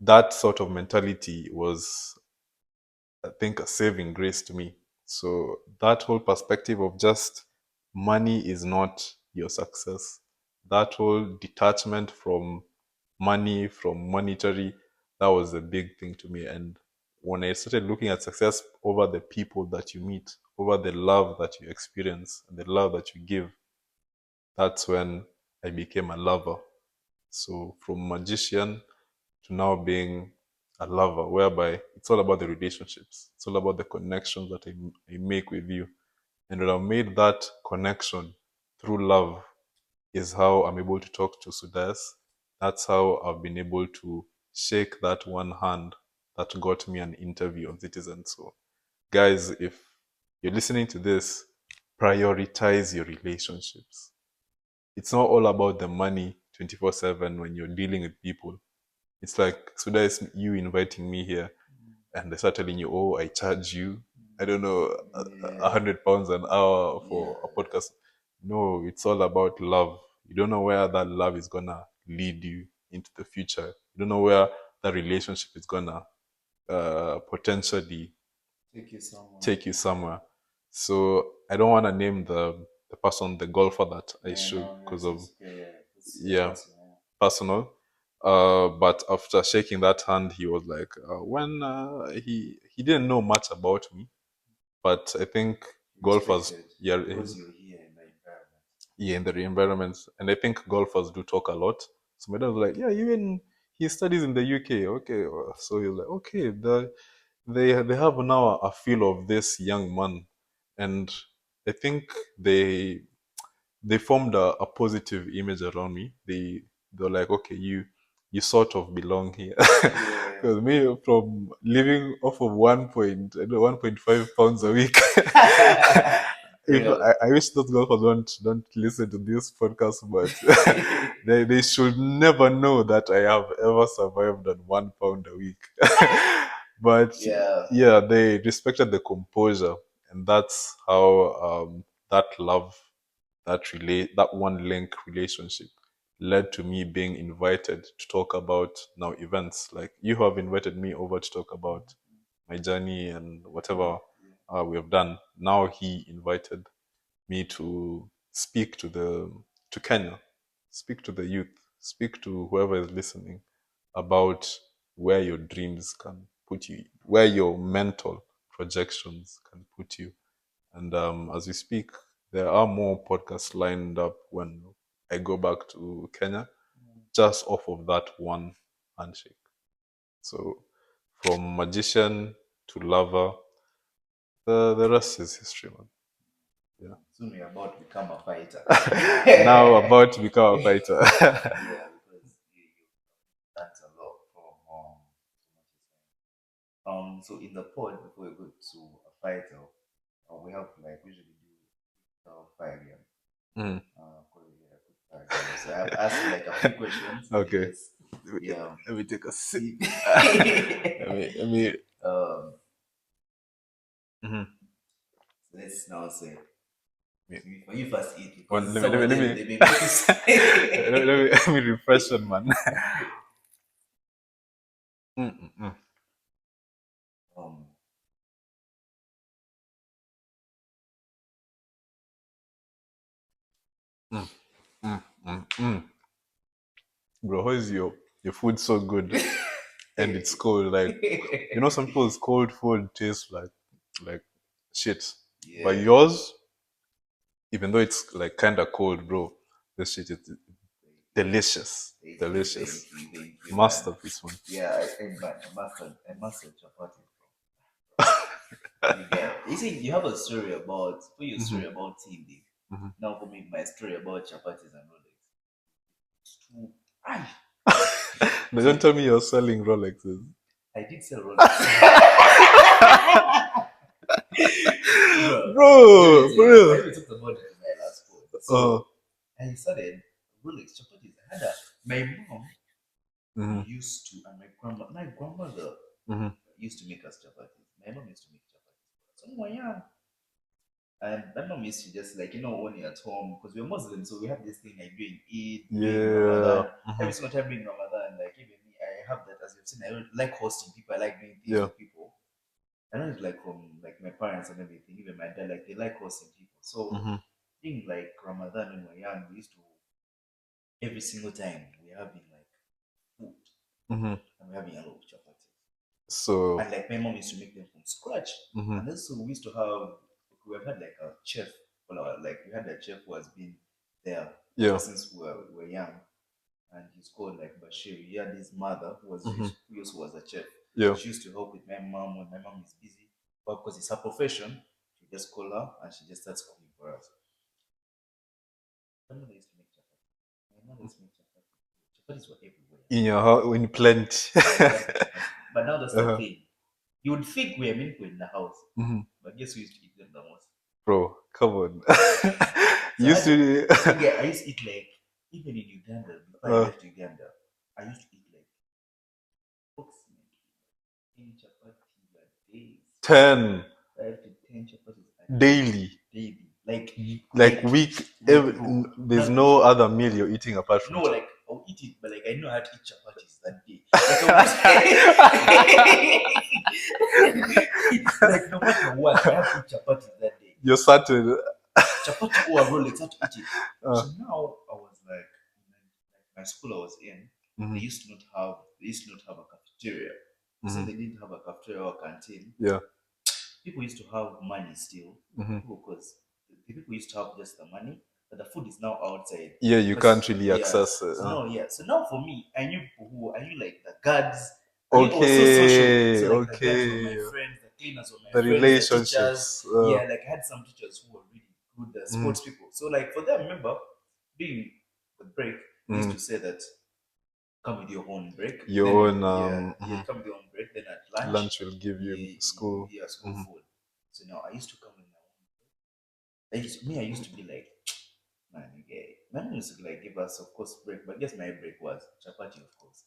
that sort of mentality was, I think, a saving grace to me. So that whole perspective of just money is not your success, that whole detachment from money, from monetary, that was a big thing to me. And when I started looking at success over the people that you meet, over the love that you experience, and the love that you give, that's when I became a lover. So from magician to now being a lover, whereby it's all about the relationships. It's all about the connections that I make with you. And when I've made that connection through love is how I'm able to talk to Sudas. That's how I've been able to shake that one hand that got me an interview on Citizen. So, guys, if you're listening to this, prioritize your relationships. It's not all about the money 24/7 when you're dealing with people. It's like, so there's you inviting me here, and they start telling you, "Oh, I charge you, I don't know, £100 an hour for a podcast." No, it's all about love. You don't know where that love is gonna lead you into the future. You don't know where that relationship is gonna potentially Take you somewhere. take you somewhere. So I don't want to name the person, the golfer that I should, because of, yeah, personal. But after shaking that hand, he was like, when he didn't know much about me, but I think golfers, yeah, Because you're here in the environment. yeah, in the environment, and I think golfers do talk a lot. So my dad was like, yeah, even he studies in the UK. Okay, so he was like, okay, they have now a feel of this young man, and I think they formed a positive image around me. They're like, okay, you sort of belong here. Yeah. Because me, from living off of 1.5 pounds a week. If Yeah. I wish those golfers don't listen to this podcast, but they should never know that I have ever survived on £1 a week. But Yeah. yeah, they respected the composure, and that's how that love, that one link relationship led to me being invited to talk about now events. Like, you have invited me over to talk about my journey and whatever we have done. Now he invited me to speak to Kenya, speak to the youth, speak to whoever is listening about where your dreams can put you, where your mental projections can put you. And as we speak, there are more podcasts lined up when I go back to Kenya, just off of that one handshake. So from magician to lover, the rest is history, man. Yeah. Soon you're about to become a fighter. Now about to become a fighter. Yeah, because that's a lot from so in the pod before we go to a fighter, We have like usually do 5 a.m. Mm. So I've asked like a few questions. Okay. Just yeah. Let me take a sip. See. Let me. um, Mhm. so let's now say Yeah. when you first eat, One, because some of them they may make you let me refresh on man. Mm, mm, mm, um mm, mm, mm, mm. Bro, how is your food so good and it's cold? Like, you know, some people's cold food tastes like shit, but yeah. yours, even though it's like kind of cold, bro, this shit is delicious, delicious. Thank you, man. Masterpiece, one. Yeah, I mastered chapati. You get. You see, you have a story about put your Hmm. story about Tindi. Hmm. Now for me, my story about chapatis and Rolex. It's too. I Now, don't see. tell me you're selling Rolexes. I did sell Rolex, bro. Let me Bro, tell for you. I real. even talked about it in my last phone. Uh, So I started Rolex chapatis. I had a my mom hmm. used to, and my grandmother Hmm. used to make us chapatis. My mom used to make chapatis. So when we were young, and my mom used to just like when you're at home because we're Muslims, so we have this thing like doing Eid, doing Yeah. Ramadan. Hmm. Every single time during Ramadan, like even me, I have that as you've seen. I don't like hosting people. I like doing things Yeah. with people. I know it's like from like my parents and everything. Even my dad, like they like hosting people. So Hmm. thing like Ramadan when we were young, we used to every single time we're having like food Hmm. and we're having a lot of chapati. So, And like my mom used to make them from scratch. hmm, And also we used to have we have had like a chef. Well, like we had a chef who has been there ever yeah. since we were young, and he's called like Bashir. He had his mother Hmm. who also was a chef. So Yeah. she used to help with my mom when my mom is busy, but because it's her profession, she just call her and she just starts cooking for us. My mother used to make chapati. My mother used to make chapati. Chapatis were everywhere. In your house, in plenty. We had chapati. But now that's the Uh-huh. thing. You would think we are meaningful in the house, Hmm. but guess who used to eat them the most? Bro, come on. So You used to. I used to eat like even in Uganda before I uh, left Uganda, I used to eat like approximately 10 chapatis a day. 10 5 to 10 chapatis a day, daily. daily. Like week. Bro, There's not no other meal you're eating apart no from like I'll eat it, but like I know how to eat chapatis that day. Like I'll just like no matter what, I have to eat chapatis that day. You're certain. Chapati or Rolex, I had to eat it. Uh, So now I was like my school I was in, mhm, they used to not have a cafeteria. So mhm. they didn't have a cafeteria or canteen. Yeah. People used to have money still. Mhm. People because the people used to have just the money, but the food is now outside. Yeah, you can't Because really yeah, access it. so now yeah, so now for me, I knew like the guards. I was so social. Okay, So like the guards were okay. my friends, the cleaners were my The friends, the teachers. relationships. Yeah, like I had some teachers who were really good Mhm, sports people. So like for them, remember, during the break, they used mhm. to say that come with your own break. Your Then own yeah, come with your own break. Then at lunch, lunch will give you school. yeah, school Mhm. food. So now I used to come with my own. I used to be like, man, okay. My mom used to like give us, of course, break, but I guess my break was chapati, of course.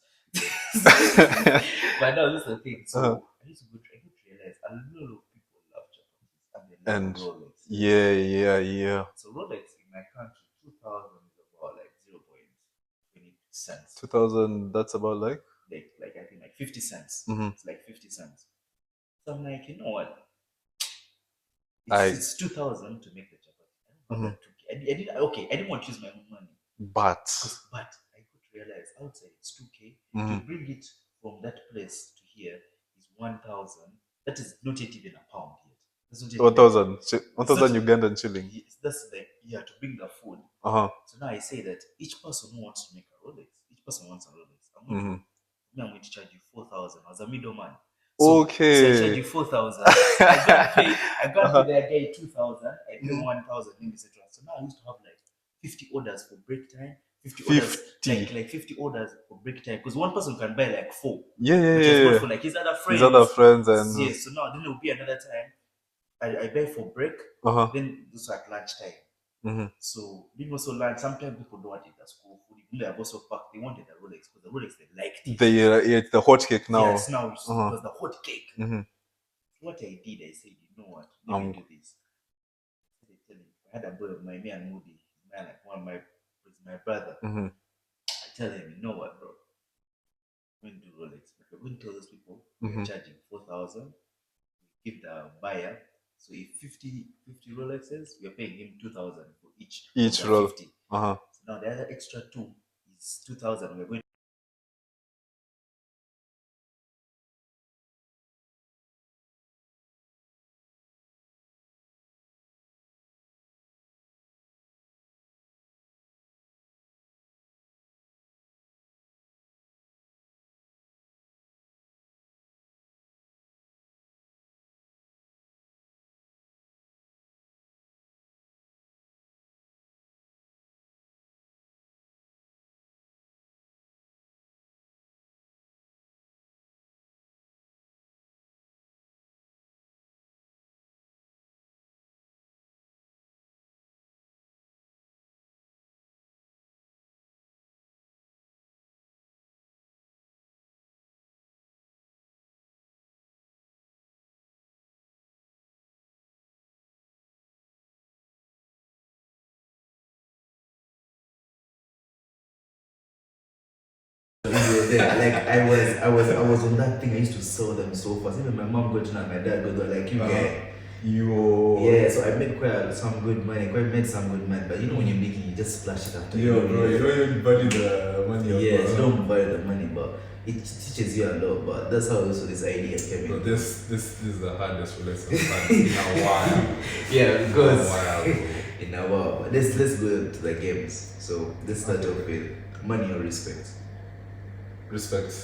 But now this is the thing. Uh, So I used to realize a lot of people love chapatis and they love and Rolex. yeah, yeah, yeah. So Rolex in my country, 2000 is about like 0.20 cents. 2000, that's about like. Like I think like 50 cents. Hmm. It's like 50 cents. So I'm like, you know what? I. It's 2000 to make the chapati. I don't have Mhm. that 2K. I didn't want to use my own money. But. But I could realize outside it's 2K. To Mhm. bring it from that place to here is 1000. That is not yet even a pound yet. That's not yet even 1000. it's not 1000 Ugandan shilling. that's like yeah to bring the food. Uh huh. So now I say that each person who wants to make a Rolex, each person wants a Rolex. Hmm. I'm going to charge you 4,000 as a middleman. So I charge Okay. you 4,000. I go and pay Uh-huh. that guy 2,000. I pay Mhm. 1,000, etc. So now I used to have like 50 orders for break time, 50 orders 50. like 50 orders for break time because one person can buy like four, Yeah, yeah, but he has yeah, bought yeah. for like his other His other friends. friends and Yes, so now then it will be another time. I buy for break. Uh-huh. Then this at lunchtime. Mm-hmm. So being also lunch, sometimes people don't want it as school food. Even though I've also packed, they wanted the Rolex because the Rolex they liked it. Yeah, it's the hot cake now. Yes, now it Uh-huh. was the hot cake. Mm-hmm. What I did, I said, you know what? Let me do this. I tell him, I had a boy of my me and Moody, man, like one of my brother. Mm-hmm. I tell him, you know what, bro? We're going to do Rolex. But we're going to tell those people Mm-hmm. we're charging 4,000. Give the buyer. So if 50 Rolexes, we're paying him 2,000 for each roll. 50. Uh-huh. So now the other extra two is 2,000. We're going. I was on that thing. I used to sell them so fast. Even my mom got to know, my dad got to know, like you guy. Yeah, so I made some good money. Quite made some good money, but you know when you're making, you just splash it after. Yo, bro, you don't even value the money. Yes, you don't value the money, but it teaches you a lot. But that's how also this idea came in. Bro, this is the hardest Rolex I've had in a while. Yeah, because In a while, bro. in a while. But let's go to the games. So let's start off with money or respect. Respect.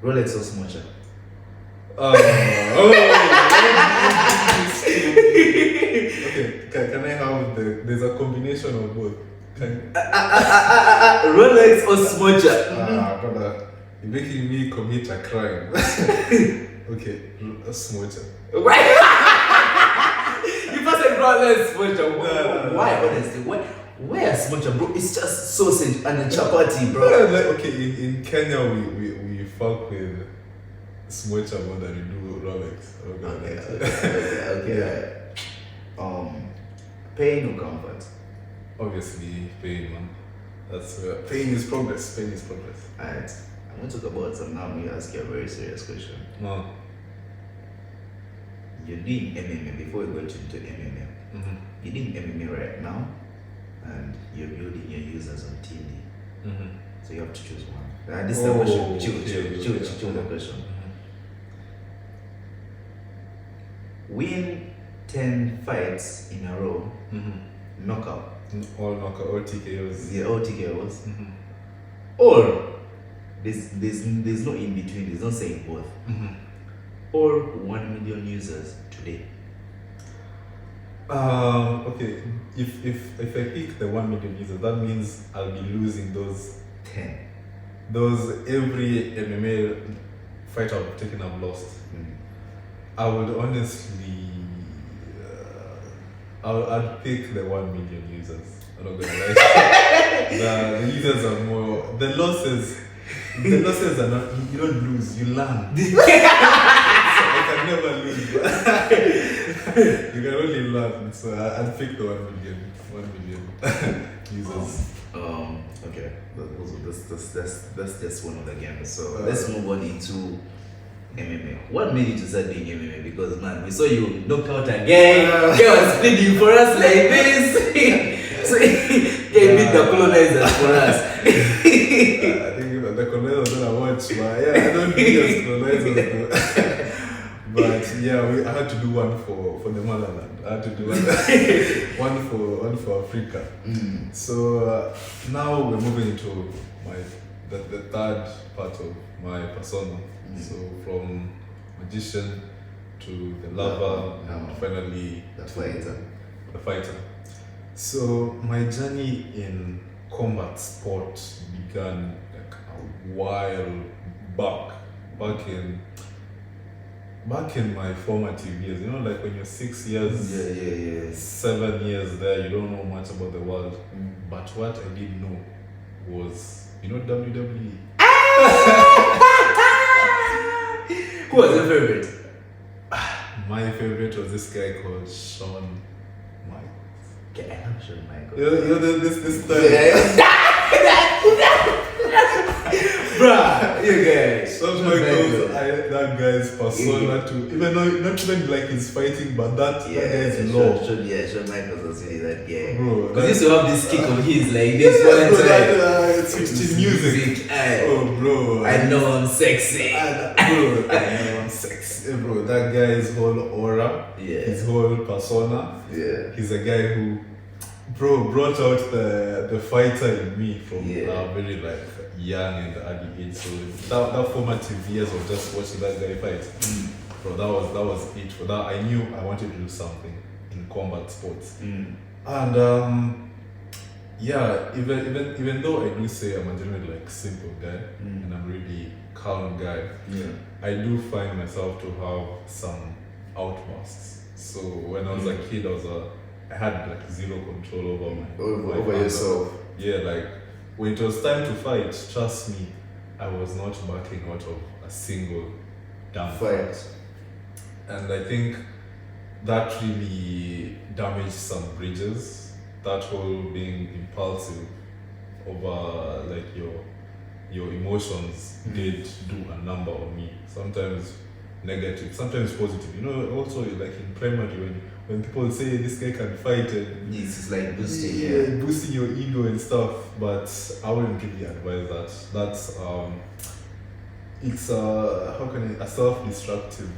Rolex or Smocha? Okay, can I have there's a combination of both? Rolex or Smocha? Brother, you're making me commit a crime. Okay, a Smocha. You first said Rolex, Smocha. No. Why, honestly? Where Smocha, bro? It's just sausage and a chapati, bro. Yeah, like, okay, in Kenya we fuck with Smocha more than we do Rolex. Okay. Pain or comfort? Obviously, pain, man. That's where pain is progress. Pain is progress. Alright. I'm going to talk about some now. I'm going to ask you a very serious question. No. You're doing MMA before we go into MMA. Mm-hmm. You're doing MMA right now, and you're building your users on Tindi. Mm-hmm. So you have to choose one. This is the question. Chill the question. Mm-hmm. Win 10 fights in a row, knockout. All knockout, all TKOs. Yeah, all TKOs. Mm-hmm. Or there's no in between. There's no saying both. Mm-hmm. Or 1 million users today. Okay. If I pick the 1 million users, that means I'll be losing those 10. Those every MMA fight I've taken, I've lost. I would honestly, I'd pick the 1 million users. I'm not gonna lie. the users are more. The losses are not. You don't lose. You learn. So I can never lose. You can only learn. So I'd pick the 1 million. 1 million users. Okay. That's just one of the games. So let's move on into MMA. What made you to start doing MMA? Because man, we saw you knock out again. He was pleading for us like this. So he beat the colonizers for us. I think the colonizers don't watch, but yeah, I don't think as colonizers. But yeah, I had to do one for the motherland. I had to do one for Africa. So now we're moving into the third part of my persona. So from magician to the lover and finally the fighter. The fighter. So my journey in combat sport began like a while back in back in my formative years, you know, like when you're 6 years, Yeah. 7 years there, you don't know much about the world. But what I did know was, you know, WWE. Who was your favorite? My favorite was this guy called Shawn Michaels. Okay, I know Shawn Michaels. You know this time. Bruh, you guys. Shawn Michaels, that guy's persona too. Even though not even like he's fighting, but that guy's law. Shawn Michaels was really that guy. Bro, because he used to have this kick on his like this one time. It's 16 music. Oh, bro. I know I'm sexy. Bro, I know I'm sexy. Bro, that guy's whole aura, his whole persona. Yeah. He's a guy who, bro, brought out the fighter in me from very like young and early age. So that formative years of just watching that guy fight, bro, that was it. For that, I knew I wanted to do something in combat sports. And even though I do say I'm a generally like simple guy and I'm really calm guy, I do find myself to have some outbursts. So when I was a kid, I had like zero control over my yourself. Yeah, like when it was time to fight, trust me, I was not backing out of a single damn fight. And I think that really damaged some bridges. That whole being impulsive over like your emotions did do a number on me. Sometimes negative, sometimes positive. You know, also like in primary when people say this guy can fight and it's like boosting, boosting your ego and stuff. But I wouldn't really advise that. That's it's a self-destructive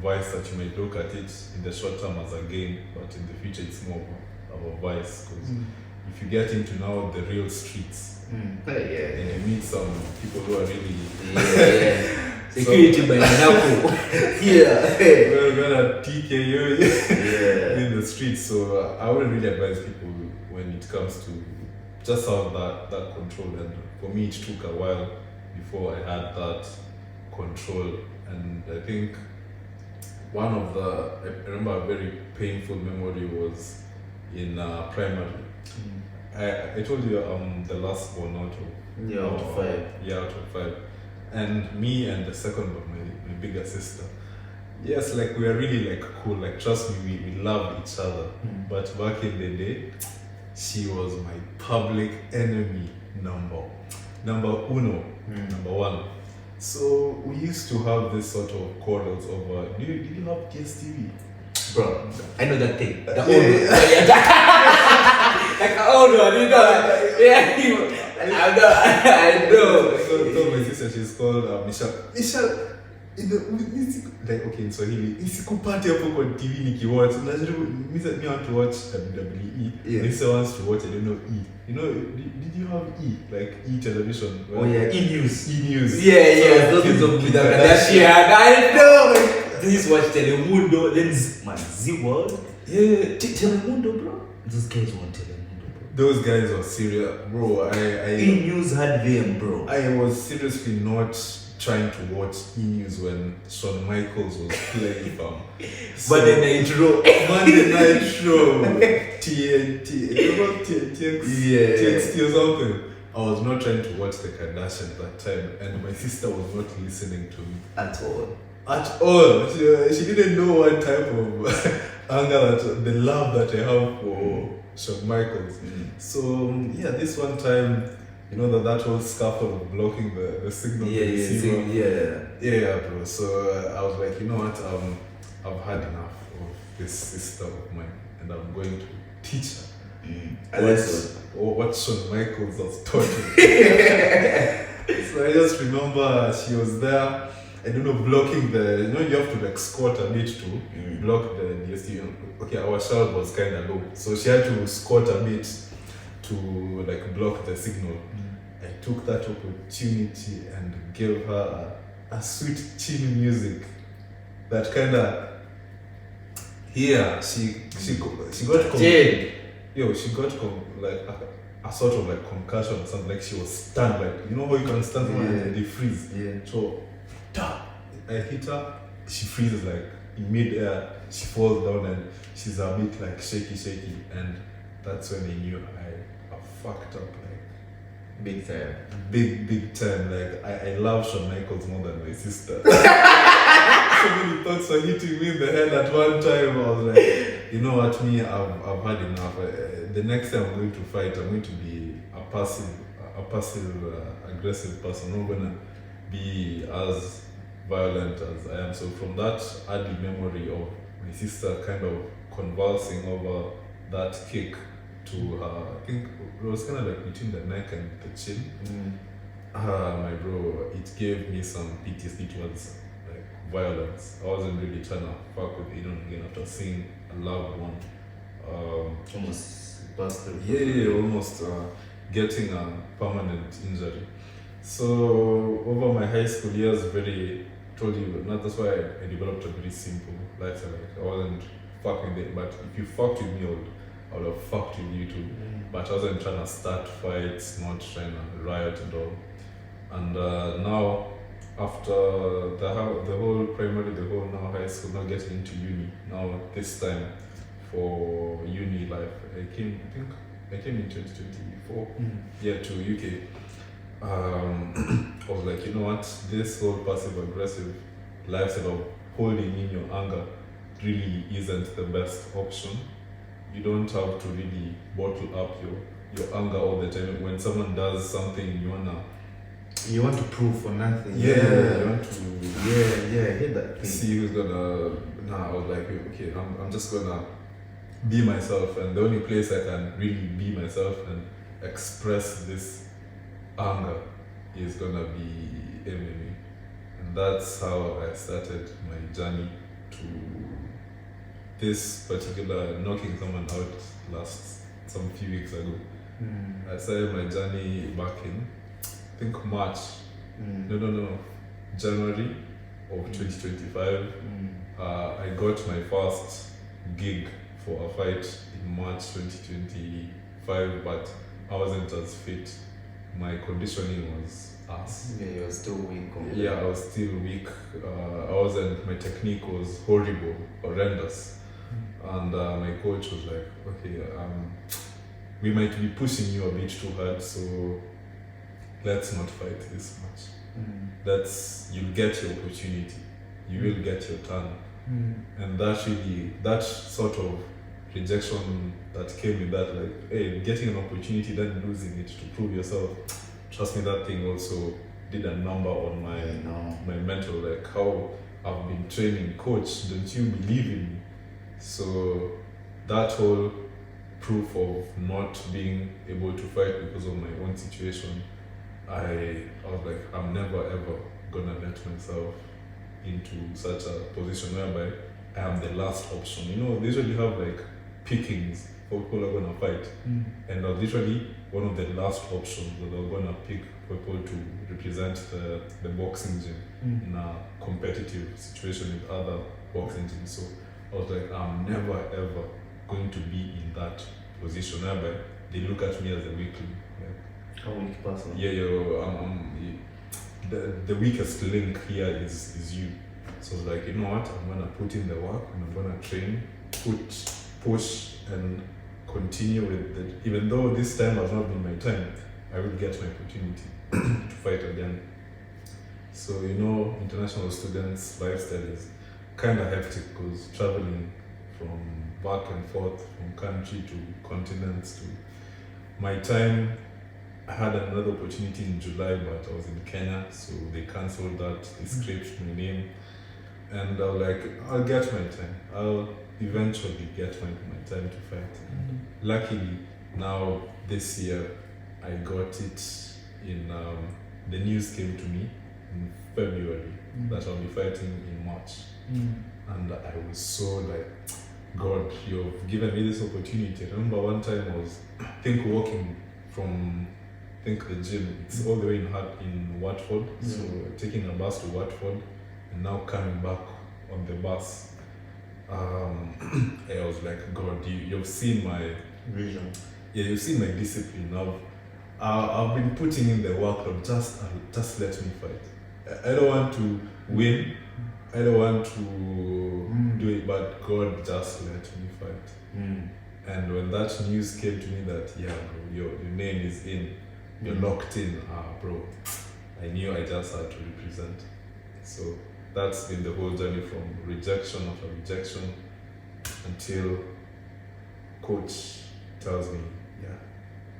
vice that you may look at it in the short term as a game, but in the future it's more of a vice, because if you get into now the real streets and you meet some people who are really security by Monaco. We're at TKO in the streets. So I wouldn't really advise people when it comes to just have that control. And for me, it took a while before I had that control. And I think I remember a very painful memory was in primary. I told you I'm the last born out of 5. Yeah, out of 5. And me and the second one, my bigger sister. Yes, like we are really like cool. Like trust me, we love each other. But back in the day, she was my public enemy number uno, number 1. So we used to have this sort of quarrels over. Did you have DSTV? Bro, I know that thing. The old one. Like old one, you know. I know. So my sister, she's called Michelle. In the like okay in Swahili, nisikupate hapo kwa TV nikiwatch. Najaribu me want to watch WWE. This wants to watch, I don't know, E. You know, did you have E? Like E television? E-News. E-News. Yeah. Those things of with the Kardashian. I know. This watch Telemundo, then Z-World. Yeah, Telemundo, bro. Those guys want Telemundo, bro. Those guys were serious, bro. E-News had them, bro. I was seriously not trying to watch E-News when Shawn Michaels was playing from Monday Night Show. TNT. TXT or something. I was not trying to watch the Kardashians at that time, and my sister was not listening to me at all. She didn't know what type of anger, the love that I have for Shawn Michaels. So this one time, you know that whole scuffle of blocking the signal. Yeah, bro. So I was like, you know what? I've had enough of this sister of mine, and I'm going to teach her what Shawn Michaels has taught me. So I just remember she was there. I don't know, blocking you have to like squat a bit to block the DSTV. Okay, our child was kind of low, so she had to squat a bit to like block the signal. I took that opportunity and gave her a sweet chill music that kind of she got like a sort of like concussion or something, like she was stunned, like you know how you can stand and they freeze. So I hit her she freezes like in mid-air, she falls down and she's a bit like shaky, and that's when I knew I fucked up like Big time. big time. Like I love Shawn Michaels more than my sister. So many thoughts were hitting me in the head at one time. I was like, you know what, me, I've had enough. The next time I'm going to fight, I'm going to be a passive aggressive person. I'm not gonna be as violent as I am. So from that early memory of my sister kind of convulsing over that kick to her, I think it was kind of like between the neck and the chin. My bro, it gave me some PTSD towards like violence. I wasn't really trying to fuck with it again after seeing a loved one. Almost busted. Yeah, almost getting a permanent injury. So over my high school years, told you, not that's why I developed a very simple lifestyle. Like I wasn't fucking with it, but if you fucked with me, I would have fucked with you too. But I wasn't trying to start fights, not trying to riot and all. And now, after the whole primary, the whole now high school, now getting into uni, now this time for uni life, I came in 2024, to UK. I was like, you know what, this whole passive aggressive lifestyle of holding in your anger really isn't the best option. You don't have to really bottle up your anger all the time. When someone does something, you want to prove for nothing. You want to I get that thing. see who's gonna. Nah, I was like, okay, I'm just gonna be myself, and the only place I can really be myself and express this anger is gonna be MMA. And that's how I started my journey to this particular knocking someone out some few weeks ago. I started my journey back in, I think March. No, January of 2025. I got my first gig for a fight in March 2025, but I wasn't as fit. My conditioning was ass. Yeah, you were still weak. Yeah, I was still weak. My technique was horrendous. And my coach was like, okay, we might be pushing you a bit too hard, so let's not fight this much. You'll get your opportunity. You will get your turn. And that sort of rejection that came with that, like, hey, getting an opportunity, then losing it to prove yourself. Trust me, that thing also did a number on my mental, like how I've been training. Coach, don't you believe in me? So that whole proof of not being able to fight because of my own situation, I was like, I'm never ever gonna let myself into such a position whereby I am the last option. You know, they usually have like pickings for people who are gonna fight, and I was literally one of the last options that are gonna pick people to represent the boxing gym in a competitive situation with other boxing gyms. So I was like, I'm never ever going to be in that position whereby they look at me as a weakling. Like, a weak person. The weakest link here is you. So it's like, you know what, I'm gonna put in the work and I'm gonna train, push and continue with it. Even though this time has not been my time, I will get my opportunity to fight again. So, you know, international students' lifestyle is kind of hectic because traveling from back and forth from country to continents to my time. I had another opportunity in July, but I was in Kenya, so they cancelled that. They scraped my name, and I was like, I'll get my time. I'll eventually get my time to fight. Luckily, now this year, I got it in. The news came to me in February that I'll be fighting in March, and I was so like, God, you've given me this opportunity. I remember one time I was, walking from the gym. It's all the way in Watford. So taking a bus to Watford and now coming back on the bus. I was like, God, you've seen my vision. Yeah, you've seen my discipline. I've been putting in the work. Just let me fight. I don't want to win. I don't want to do it, but God just let me fight. And when that news came to me that, yeah, bro, your name is in, you're locked in, bro, I knew I just had to represent. So that's been the whole journey from rejection after rejection until coach tells me, yeah,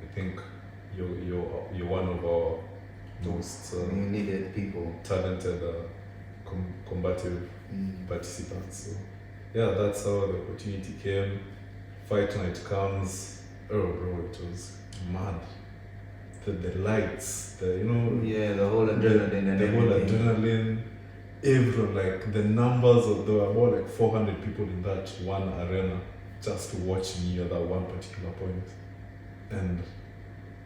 I think you're one of our most You needed people. talented combative participants. So yeah, that's how the opportunity came. Fight night comes. Oh bro, it was mad. The lights, Yeah, the whole adrenaline and the whole everything. adrenaline. Everyone, like the numbers of there were about like 400 people in that one arena just to watch me at that one particular point. And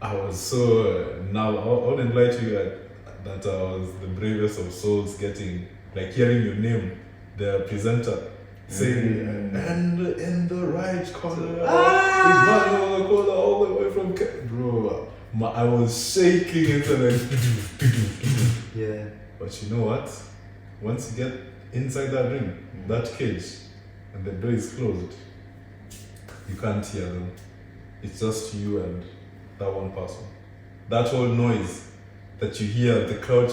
I was so now I wouldn't lie to you that I was the bravest of souls getting like hearing your name, the presenter saying and in the right corner, Manuel Cola all the way from bro. I was shaking into like Yeah. but you know what? Once you get inside that ring, that cage, and the door is closed, you can't hear them. It's just you and that one person. That whole noise that you hear, the crowd,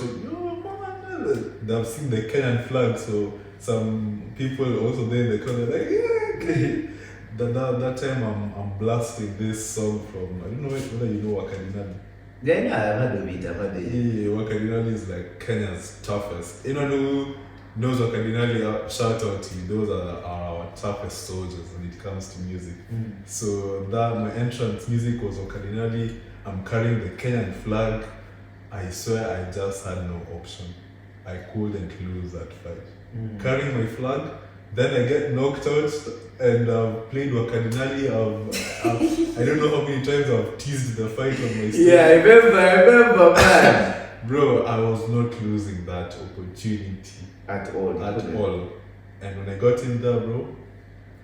they've seen the Kenyan flag, so some people also there in the crowd are like, yeah, okay. That time I'm blasting this song from, I don't know whether you know Wakadinali. Yeah, I've heard of it. I've heard it. Yeah, Wakadinali is like Kenya's toughest. Anyone who knows Wakadinali, shout out to you. Those are our toughest soldiers when it comes to music. So that my entrance music was Wakadinali. I'm carrying the Kenyan flag. I swear I just had no option. I couldn't lose that fight. Carrying my flag, then I get knocked out and I've played Wakadinali. I don't know how many times I've teased the fight on my stage. Yeah, I remember, man. Bro, I was not losing that opportunity At all. at all. And when I got in there, bro,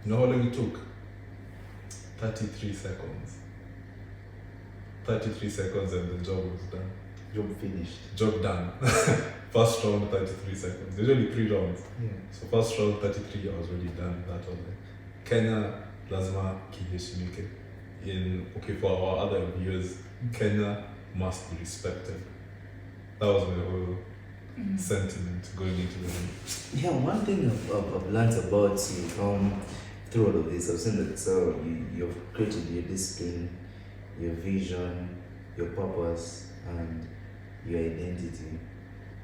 you know how long it took? 33 seconds. 33 seconds and the job was done. Job finished. Job done. First round, 33 seconds. There's only 3 rounds. Yeah. So first round, 33, I was already done. That was it. Kenya, lazima kiheshimike. Okay, for our other viewers, Kenya must be respected. That was my whole sentiment going into the game. Yeah, one thing I've learned about you through all of this, I've seen that so you've created your discipline, your vision, your purpose, and your identity.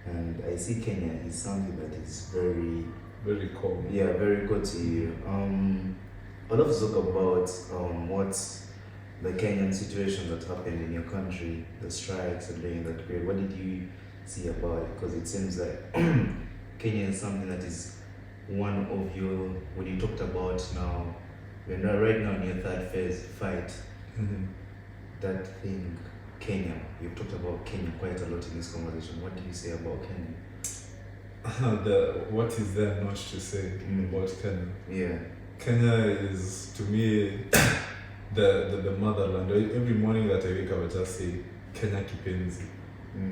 And I see Kenya is something that is very, very cool. Yeah, very good to you. I'd love to talk about what's the Kenyan situation that happened in your country, the strikes and during that period. What did you see about it? Because it seems like Kenya is something that is one of your, when you talked about now, we're not right now in your third phase fight. That thing, Kenya, you've talked about Kenya quite a lot in this conversation. What do you say about Kenya? What is there not to say about Kenya? Yeah. Kenya is, to me, the motherland. Every morning that I wake up, I just say, Kenya Kipenzi.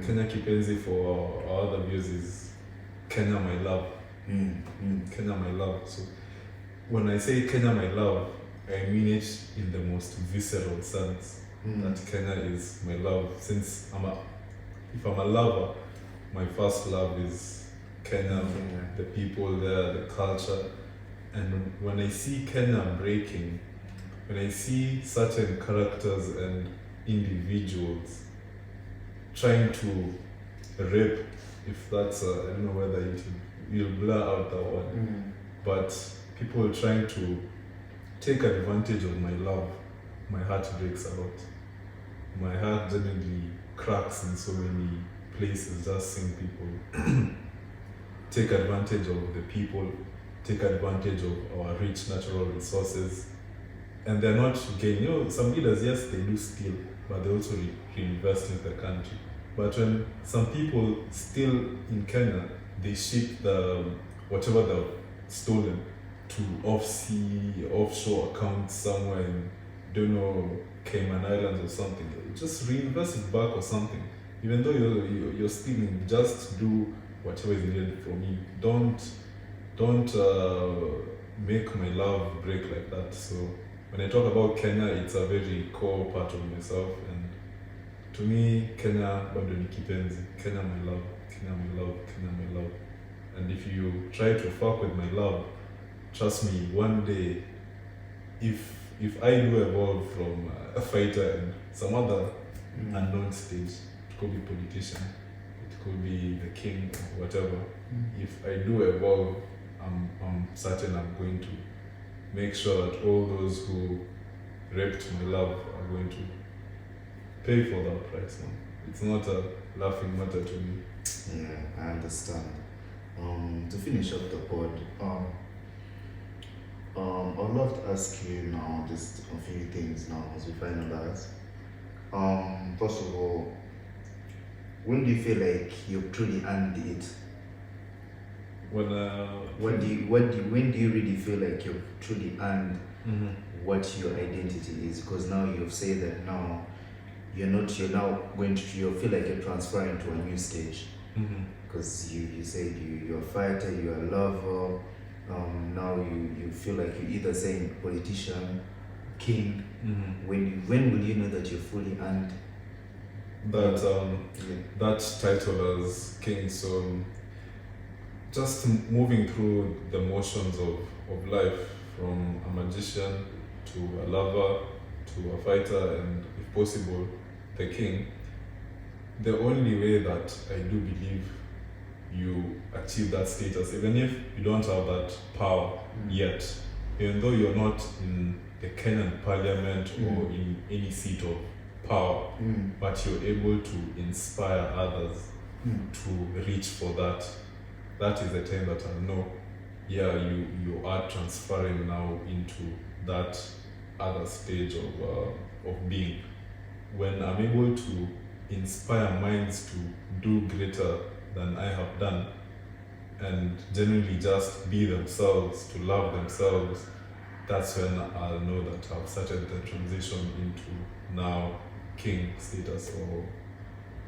Kenya Kipenzi for our other views is Kenya my love. Kenya my love. So when I say Kenya my love, I mean it in the most visceral sense. That Kenya is my love. Since if I'm a lover, my first love is Kenya, the people there, the culture. And when I see Kenya breaking, when I see certain characters and individuals trying to rape, if that's I don't know whether you'll blur out that one, but people trying to take advantage of my love, my heart breaks a lot. My heart genuinely cracks in so many places just seeing people take advantage of the people, take advantage of our rich natural resources, and they're not gaining. Some leaders, yes, they do steal, but they also reinvest in the country. But when some people steal in Kenya, they ship whatever they've stolen to offshore accounts somewhere in, don't know, Cayman Islands or something. Just reinvest it back or something. Even though you're stealing, just do whatever is needed from you. Don't don't make my love break like that. So when I talk about Kenya, it's a very core part of myself, and to me, Kenya bado ni kipenzi. Kenya my love, Kenya my love, Kenya my love. And if you try to fuck with my love, trust me, one day, if I do evolve from a fighter and some other unknown stage, it could be politician, it could be the king or whatever. If I do evolve, I'm certain I'm going to make sure that all those who raped my love are going to pay for that price. Man. It's not a laughing matter to me. Yeah, I understand. To finish up the pod, I'd love to ask you now just a few things now as we finalize. First of all, when do you feel like you've truly earned it? When When do you really feel like you've truly earned what your identity is? Because now you've said that now you're now going to, you feel like you're transferring to a new stage. Because you said you're a fighter, you're a lover. Now you feel like you're either saying politician, king. When will you know that you're fully earned that title as king? So just moving through the motions of life, from a magician to a lover to a fighter, and if possible the king. The only way that I do believe you achieve that status, even if you don't have that power yet, even though you're not in the Kenyan parliament or in any seat of power, but you're able to inspire others to reach for that. That is the time that I know, yeah, you are transferring now into that other stage of being. When I'm able to inspire minds to do greater than I have done, and generally just be themselves, to love themselves, that's when I'll know that I've started the transition into now king status or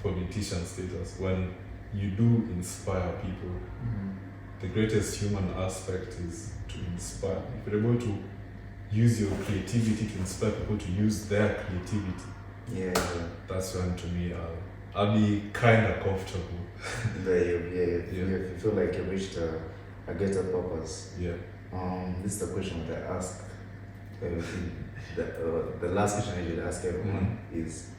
politician status. When you do inspire people, the greatest human aspect is to inspire. If you're able to use your creativity to inspire people to use their creativity, that's when, to me, I'll be kind of comfortable. You feel like you reached a greater purpose. Yeah. This is the question that I ask. The last question I usually ask everyone is,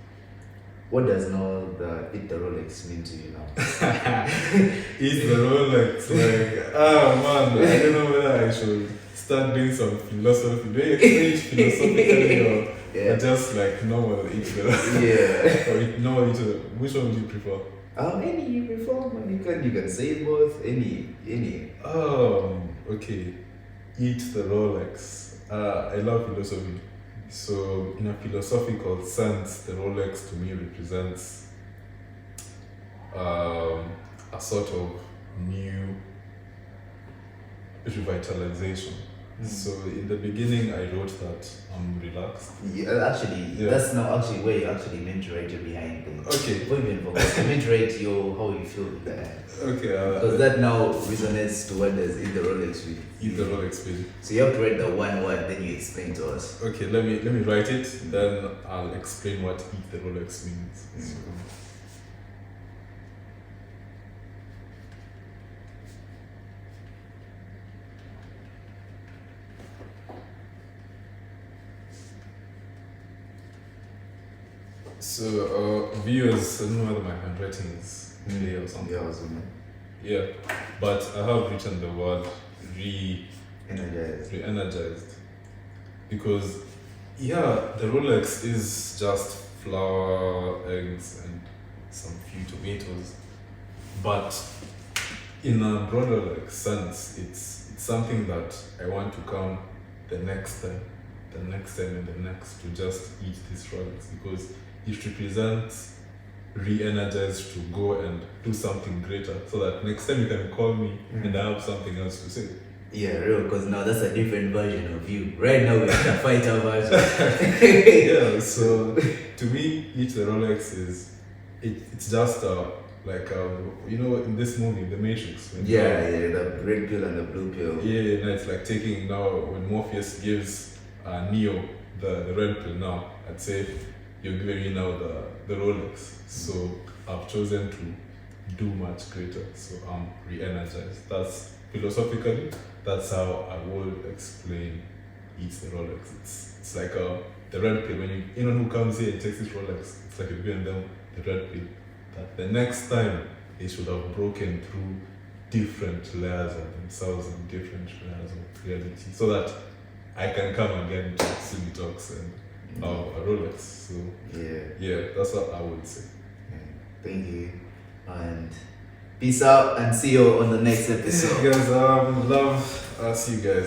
what does now the Eat the Rolex mean to you now? Eat the Rolex, like, man, I don't know whether I should start doing some philosophy. Do you explain it philosophically or just like normal eat the Rolex? Or normal eat the, which one would you prefer? Any you prefer, you can say both, any. Okay. Eat the Rolex. I love philosophy. So in a philosophical sense, the Rolex to me represents a sort of new revitalization. So in the beginning, I wrote that I'm relaxed. That's not actually where you actually meant to write your behind things. Okay. Before you meant to write how you feel with that. Okay. Because that now resonates to what does Eat the Rolex with. Eat the Rolex with. So you have to write the one word, then you explain to us. Okay, let me write it, then I'll explain what Eat the Rolex means. So, viewers, I don't know whether my handwriting is clear or something. Yeah, but I have written the word re-energized. Because, the Rolex is just flour, eggs, and some few tomatoes. But in a broader sense, it's something that I want to come the next time, and the next, to just eat this Rolex, because it represents re-energized to go and do something greater, so that next time you can call me and I have something else to say. Yeah, real, because now that's a different version of you. Right now we're the fighter version. So to me, Eat the Rolex it's just Like in this movie, The Matrix, when Yeah, yeah, the red pill and the blue pill. yeah, no, it's like taking now when Morpheus gives Neo the red pill now, I'd say you're giving me now the Rolex. So I've chosen to do much greater. So I'm re-energized. That's philosophically, that's how I would explain it's the Rolex. It's like the red pill. When anyone who comes here and takes this Rolex, it's like you're giving them the red pill. That the next time they should have broken through different layers of themselves and different layers of reality, so that I can come again to SudiTalks and a Rolex. So yeah, that's what I would say. Yeah. Thank you. And peace out and see you on the next episode. Guys, love. See you guys.